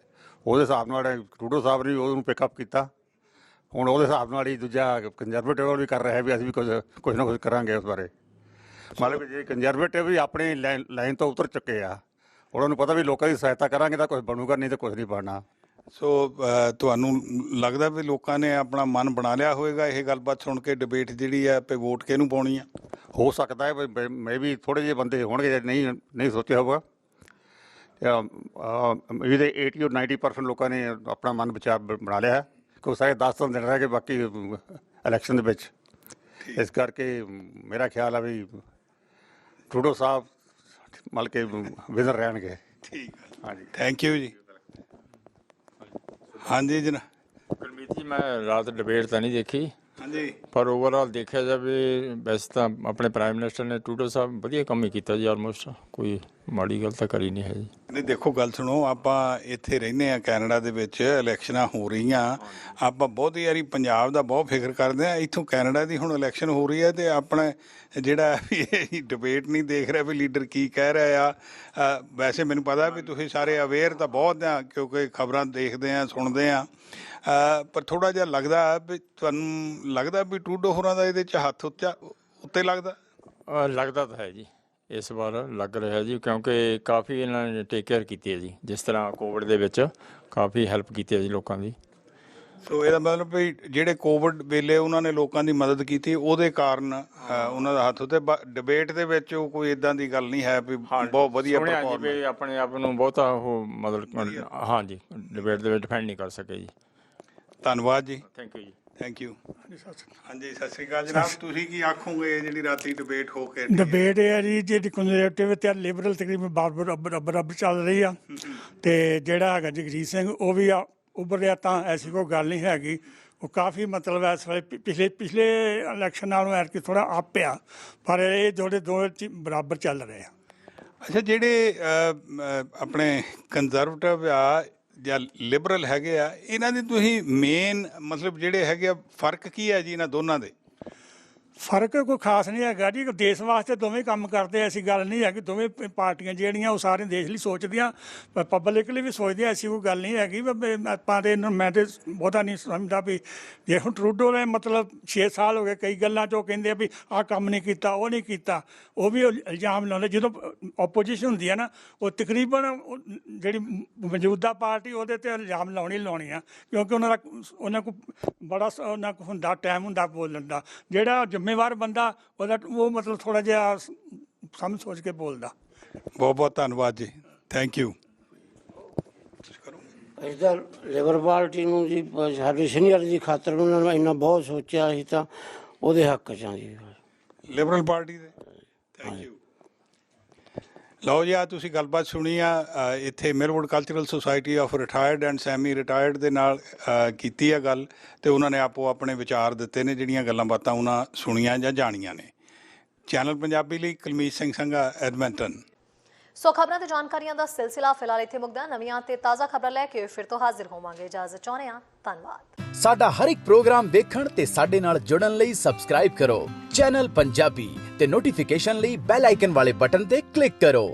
ਉਹਦੇ ਹਿਸਾਬ ਨਾਲ ਟਰੂਡੋ ਸਾਹਿਬ ਨੇ ਉਹਨੂੰ ਪਿਕਅਪ ਕੀਤਾ। ਹੁਣ ਉਹਦੇ ਹਿਸਾਬ ਨਾਲ ਹੀ ਦੂਜਾ ਕੰਜ਼ਰਵੇਟਿਵ ਵੀ ਕਰ ਰਿਹਾ ਵੀ ਅਸੀਂ ਵੀ ਕੁਝ ਨਾ ਕੁਝ ਕਰਾਂਗੇ ਉਸ ਬਾਰੇ। ਮਤਲਬ ਕਿ ਜੇ ਕੰਜ਼ਰਵੇਟਿਵ ਵੀ ਆਪਣੀ ਲਾਈਨ ਤੋਂ ਉਤਰ ਚੁੱਕੇ ਆ, ਉਹਨਾਂ ਨੂੰ ਪਤਾ ਵੀ ਲੋਕਾਂ ਦੀ ਸਹਾਇਤਾ ਕਰਾਂਗੇ ਤਾਂ ਕੁਝ ਬਣੂਗਾ, ਨਹੀਂ ਤਾਂ ਕੁਝ ਨਹੀਂ ਬਣਨਾ। ਸੋ ਤੁਹਾਨੂੰ ਲੱਗਦਾ ਵੀ ਲੋਕਾਂ ਨੇ ਆਪਣਾ ਮਨ ਬਣਾ ਲਿਆ ਹੋਵੇਗਾ ਇਹ ਗੱਲਬਾਤ ਸੁਣ ਕੇ, ਡਿਬੇਟ ਜਿਹੜੀ ਹੈ ਵੀ ਵੋਟ ਕਿਹਨੂੰ ਪਾਉਣੀ ਆ? ਹੋ ਸਕਦਾ ਹੈ ਮੈਂ ਵੀ ਥੋੜ੍ਹੇ ਜਿਹੇ ਬੰਦੇ ਹੋਣਗੇ ਜਿਹੜੇ ਨਹੀਂ ਸੋਚਿਆ ਹੋਊਗਾ। ਇਹਦੇ 80 or 90% ਲੋਕਾਂ ਨੇ ਆਪਣਾ ਮਨ ਵਿਚਾਰ ਬਣਾ ਲਿਆ ਹੈ, ਕਿਉਂਕਿ ਸਾਰੇ 10 ਦਿਨ ਰਹਿ ਗਏ ਬਾਕੀ ਇਲੈਕਸ਼ਨ ਦੇ ਵਿੱਚ। ਇਸ ਕਰਕੇ ਮੇਰਾ ਖਿਆਲ ਆ ਵੀ ਟਰੂਡੋ ਸਾਹਿਬ ਮਤਲਬ ਕਿ ਵਿਨਰ ਰਹਿਣਗੇ। ਠੀਕ ਹੈ, ਹਾਂਜੀ, ਥੈਂਕ ਯੂ ਜੀ। ਹਾਂਜੀ ਜਨਾਬ। ਗੁਰਮੀਤ ਜੀ, ਮੈਂ ਰਾਤ ਡਿਬੇਟ ਤਾਂ ਨਹੀਂ ਦੇਖੀ, ਹਾਂਜੀ, ਪਰ ਓਵਰਆਲ ਦੇਖਿਆ ਜਾਵੇ ਵੈਸੇ ਤਾਂ ਆਪਣੇ ਪ੍ਰਾਈਮ ਮਿਨਿਸਟਰ ਨੇ ਟਰੂਡੋ ਸਾਹਿਬ ਵਧੀਆ ਕੰਮ ਹੀ ਕੀਤਾ ਜੀ। ਆਲਮੋਸਟ ਕੋਈ ਮਾੜੀ ਗੱਲ ਤਾਂ ਕਰੀ ਨਹੀਂ ਹੈ ਜੀ। ਨਹੀਂ ਦੇਖੋ ਗੱਲ ਸੁਣੋ, ਆਪਾਂ ਇੱਥੇ ਰਹਿੰਦੇ ਆ ਕੈਨੇਡਾ ਦੇ ਵਿੱਚ, ਇਲੈਕਸ਼ਨਾਂ ਹੋ ਰਹੀਆਂ, ਆਪਾਂ ਬਹੁਤੀ ਵਾਰੀ ਪੰਜਾਬ ਦਾ ਬਹੁਤ ਫਿਕਰ ਕਰਦੇ ਆ, ਇੱਥੋਂ ਕੈਨੇਡਾ ਦੀ ਹੁਣ ਇਲੈਕਸ਼ਨ ਹੋ ਰਹੀ ਹੈ ਤੇ ਆਪਣਾ ਜਿਹੜਾ ਵੀ ਡਿਬੇਟ ਨਹੀਂ ਦੇਖ ਰਿਹਾ ਵੀ ਲੀਡਰ ਕੀ ਕਹਿ ਰਿਹਾ ਆ। ਵੈਸੇ ਮੈਨੂੰ ਪਤਾ ਵੀ ਤੁਸੀਂ ਸਾਰੇ ਅਵੇਅਰ ਤਾਂ ਬਹੁਤ ਆ ਕਿਉਂਕਿ ਖਬਰਾਂ ਦੇਖਦੇ ਆ ਸੁਣਦੇ ਆ, ਪਰ ਥੋੜਾ ਜਿਹਾ ਲੱਗਦਾ ਵੀ ਤੁਹਾਨੂੰ ਲੱਗਦਾ ਵੀ ਟਰੂਡੋ ਹੋਰਾਂ ਦਾ ਇਹਦੇ 'ਚ ਹੱਥ ਉੱਤੇ ਲੱਗਦਾ? ਲੱਗਦਾ ਤਾਂ ਹੈ ਜੀ, ਇਸ ਵਾਰ ਲੱਗ ਰਿਹਾ ਜੀ, ਕਿਉਂਕਿ ਕਾਫੀ ਇਹਨਾਂ ਨੇ ਟੇਕ ਕੇਅਰ ਕੀਤੀ ਹੈ ਜੀ। ਜਿਸ ਤਰ੍ਹਾਂ ਕੋਵਿਡ ਦੇ ਵਿੱਚ ਕਾਫੀ ਹੈਲਪ ਕੀਤੀ ਹੈ ਜੀ ਲੋਕਾਂ ਦੀ। ਸੋ ਇਹਦਾ ਮਤਲਬ ਵੀ ਜਿਹੜੇ ਕੋਵਿਡ ਵੇਲੇ ਉਹਨਾਂ ਨੇ ਲੋਕਾਂ ਦੀ ਮਦਦ ਕੀਤੀ, ਉਹਦੇ ਕਾਰਨ ਉਹਨਾਂ ਦਾ ਹੱਥ ਉੱਤੇ। ਡਿਬੇਟ ਦੇ ਵਿੱਚ ਉਹ ਕੋਈ ਇਦਾਂ ਦੀ ਗੱਲ ਨਹੀਂ ਹੈ ਵੀ ਬਹੁਤ ਵਧੀਆ ਪਰਫਾਰਮੈਂਸ, ਆਪਣੇ ਆਪ ਨੂੰ ਬਹੁਤਾ ਉਹ ਮਤਲਬ ਹਾਂਜੀ ਡਿਬੇਟ ਦੇ ਵਿੱਚ ਡਿਫੈਂਡ ਨਹੀਂ ਕਰ ਸਕੇ ਜੀ। ਧੰਨਵਾਦ ਜੀ, ਥੈਂਕ ਯੂ ਜੀ। Thank you. ਹਾਂਜੀ ਸਤਿ ਸ਼੍ਰੀ ਅਕਾਲ ਜਨਾਬ, ਤੁਸੀਂ ਕੀ ਆਖੋਗੇ ਜਿਹੜੀ ਰਾਤੀ ਡਿਬੇਟ ਹੋ ਕੇ? ਡਿਬੇਟ ਇਹ ਹੈ ਜੀ, ਜਿਹੜੀ ਕੰਜ਼ਰਵੇਟਿਵ ਤੇ ਲਿਬਰਲ ਤਕਰੀਬਨ ਬਰਾਬਰ ਚੱਲ ਰਹੀ ਆ, ਤੇ ਜਿਹੜਾ ਹੈਗਾ ਜਗਜੀਤ ਸਿੰਘ ਉਹ ਵੀ ਉੱਭਰ ਰਿਹਾ, ਤਾਂ ਐਸੀ ਕੋਈ ਗੱਲ ਨਹੀਂ ਹੈਗੀ। ਉਹ ਕਾਫੀ ਮਤਲਬ ਇਸ ਵੇਲੇ ਪਿਛਲੇ ਇਲੈਕਸ਼ਨ ਨਾਲੋਂ ਐਤਕੀ ਥੋੜ੍ਹਾ ਅੱਪ ਆ, ਪਰ ਇਹ ਜਿਹੜੇ ਦੋ ਬਰਾਬਰ ਚੱਲ ਰਹੇ ਆ। ਅੱਛਾ, ਜਿਹੜੇ ਆਪਣੇ ਕੰਜ਼ਰਵੇਟਿਵ ਆ ਜਾਂ ਲਿਬਰਲ ਹੈਗੇ ਆ, ਇਹਨਾਂ ਦੀ ਤੁਸੀਂ ਮੇਨ ਮਤਲਬ ਜਿਹੜੇ ਹੈਗੇ ਆ ਫਰਕ ਕੀ ਹੈ ਜੀ ਇਹਨਾਂ ਦੋਨਾਂ ਦੇ? ਫਰਕ ਕੋਈ ਖਾਸ ਨਹੀਂ ਹੈਗਾ ਜੀ, ਦੇਸ਼ ਵਾਸਤੇ ਦੋਵੇਂ ਕੰਮ ਕਰਦੇ। ਐਸੀ ਗੱਲ ਨਹੀਂ ਹੈ ਕਿ ਦੋਵੇਂ ਪਾਰਟੀਆਂ ਜਿਹੜੀਆਂ ਉਹ ਸਾਰੇ ਦੇਸ਼ ਲਈ ਸੋਚਦੀਆਂ, ਪਬਲਿਕ ਲਈ ਵੀ ਸੋਚਦੀਆਂ। ਐਸੀ ਕੋਈ ਗੱਲ ਨਹੀਂ ਹੈਗੀ। ਆਪਾਂ ਤੇ ਮੈਂ ਤੇ ਬਹੁਤਾ ਨਹੀਂ ਸਮਝਦਾ ਵੀ ਜੇ ਹੁਣ ਟਰੂਡੋ ਨੇ ਮਤਲਬ 6 ਸਾਲ ਹੋ ਗਏ, ਕਈ ਗੱਲਾਂ 'ਚ ਉਹ ਕਹਿੰਦੇ ਆ ਵੀ ਆਹ ਕੰਮ ਨਹੀਂ ਕੀਤਾ, ਉਹ ਨਹੀਂ ਕੀਤਾ, ਉਹ ਵੀ ਇਲਜ਼ਾਮ ਲਾਉਂਦੇ। ਜਦੋਂ ਓਪੋਜੀਸ਼ਨ ਹੁੰਦੀ ਹੈ ਨਾ, ਉਹ ਤਕਰੀਬਨ ਜਿਹੜੀ ਮੌਜੂਦਾ ਪਾਰਟੀ ਉਹਦੇ 'ਤੇ ਇਲਜ਼ਾਮ ਲਾਉਣੀ ਆ, ਕਿਉਂਕਿ ਉਹਨਾਂ ਕੋਲ ਬੜਾ ਉਹਨਾਂ ਕੋਲ ਹੁੰਦਾ ਟਾਈਮ ਹੁੰਦਾ ਬੋਲਣ ਦਾ। ਜਿਹੜਾ ਜ਼ਿੰਮੇਵਾਰ ਬੰਦਾ ਉਹ ਮਤਲਬ ਥੋੜ੍ਹਾ ਜਿਹਾ ਸਮਝ ਸੋਚ ਕੇ ਬੋਲਦਾ। ਬਹੁਤ ਬਹੁਤ ਧੰਨਵਾਦ ਜੀ, ਥੈਂਕ ਯੂ। ਅਸੀਂ ਤਾਂ ਲੇਬਰ ਪਾਰਟੀ ਨੂੰ ਜੀ, ਸਾਡੇ ਸੀਨੀਅਰ ਦੀ ਖਾਤਰ ਉਹਨਾਂ ਨੇ ਇੰਨਾ ਬਹੁਤ ਸੋਚਿਆ, ਅਸੀਂ ਤਾਂ ਉਹਦੇ ਹੱਕ 'ਚ ਹਾਂ ਜੀ, ਲਿਬਰਲ ਪਾਰਟੀ ਦੇ। Thank you. ਲਓ ਜੀ, ਆ ਤੁਸੀਂ ਗੱਲਬਾਤ ਸੁਣੀ ਆ, ਇੱਥੇ Millwood cultural society of retired and semi retired ਦੇ ਨਾਲ ਕੀਤੀ ਆ ਗੱਲ, ਤੇ ਉਹਨਾਂ ਨੇ ਆਪੋ ਆਪਣੇ ਵਿਚਾਰ ਦਿੱਤੇ ਨੇ, ਜਿਹੜੀਆਂ ਗੱਲਾਂ ਬਾਤਾਂ ਉਹਨਾਂ ਸੁਣੀਆਂ ਜਾਂ ਜਾਣੀਆਂ ਨੇ। ਚੈਨਲ ਪੰਜਾਬੀ ਲਈ ਕੁਲਮੀਤ ਸਿੰਘ ਸੰਘਾ, ਐਡਮਿੰਟਨ। ਸੋ ਖਬਰਾਂ ਤੇ ਜਾਣਕਾਰੀਆਂ ਦਾ ਸਿਲਸਿਲਾ ਫਿਲਹਾਲ ਇੱਥੇ ਮੁੱਕਦਾ। ਨਵੀਆਂ ਤੇ ਤਾਜ਼ਾ ਖਬਰਾਂ ਲੈ ਕੇ ਫਿਰ ਤੋਂ ਹਾਜ਼ਰ ਹੋਵਾਂਗੇ। ਇਜਾਜ਼ਤ ਚਾਹੁੰਦੇ ਹਾਂ, ਧੰਨਵਾਦ। ਸਾਡਾ ਹਰ ਇੱਕ ਪ੍ਰੋਗਰਾਮ ਦੇਖਣ ਤੇ ਸਾਡੇ ਨਾਲ ਜੁੜਨ ਲਈ ਸਬਸਕ੍ਰਾਈਬ ਕਰੋ ਚੈਨਲ ਪੰਜਾਬੀ ਤੇ ਨੋਟੀਫਿਕੇਸ਼ਨ ਲਈ ਬੈਲ ਆਈਕਨ ਵਾਲੇ ਬਟਨ ਤੇ ਕਲਿੱਕ ਕਰੋ।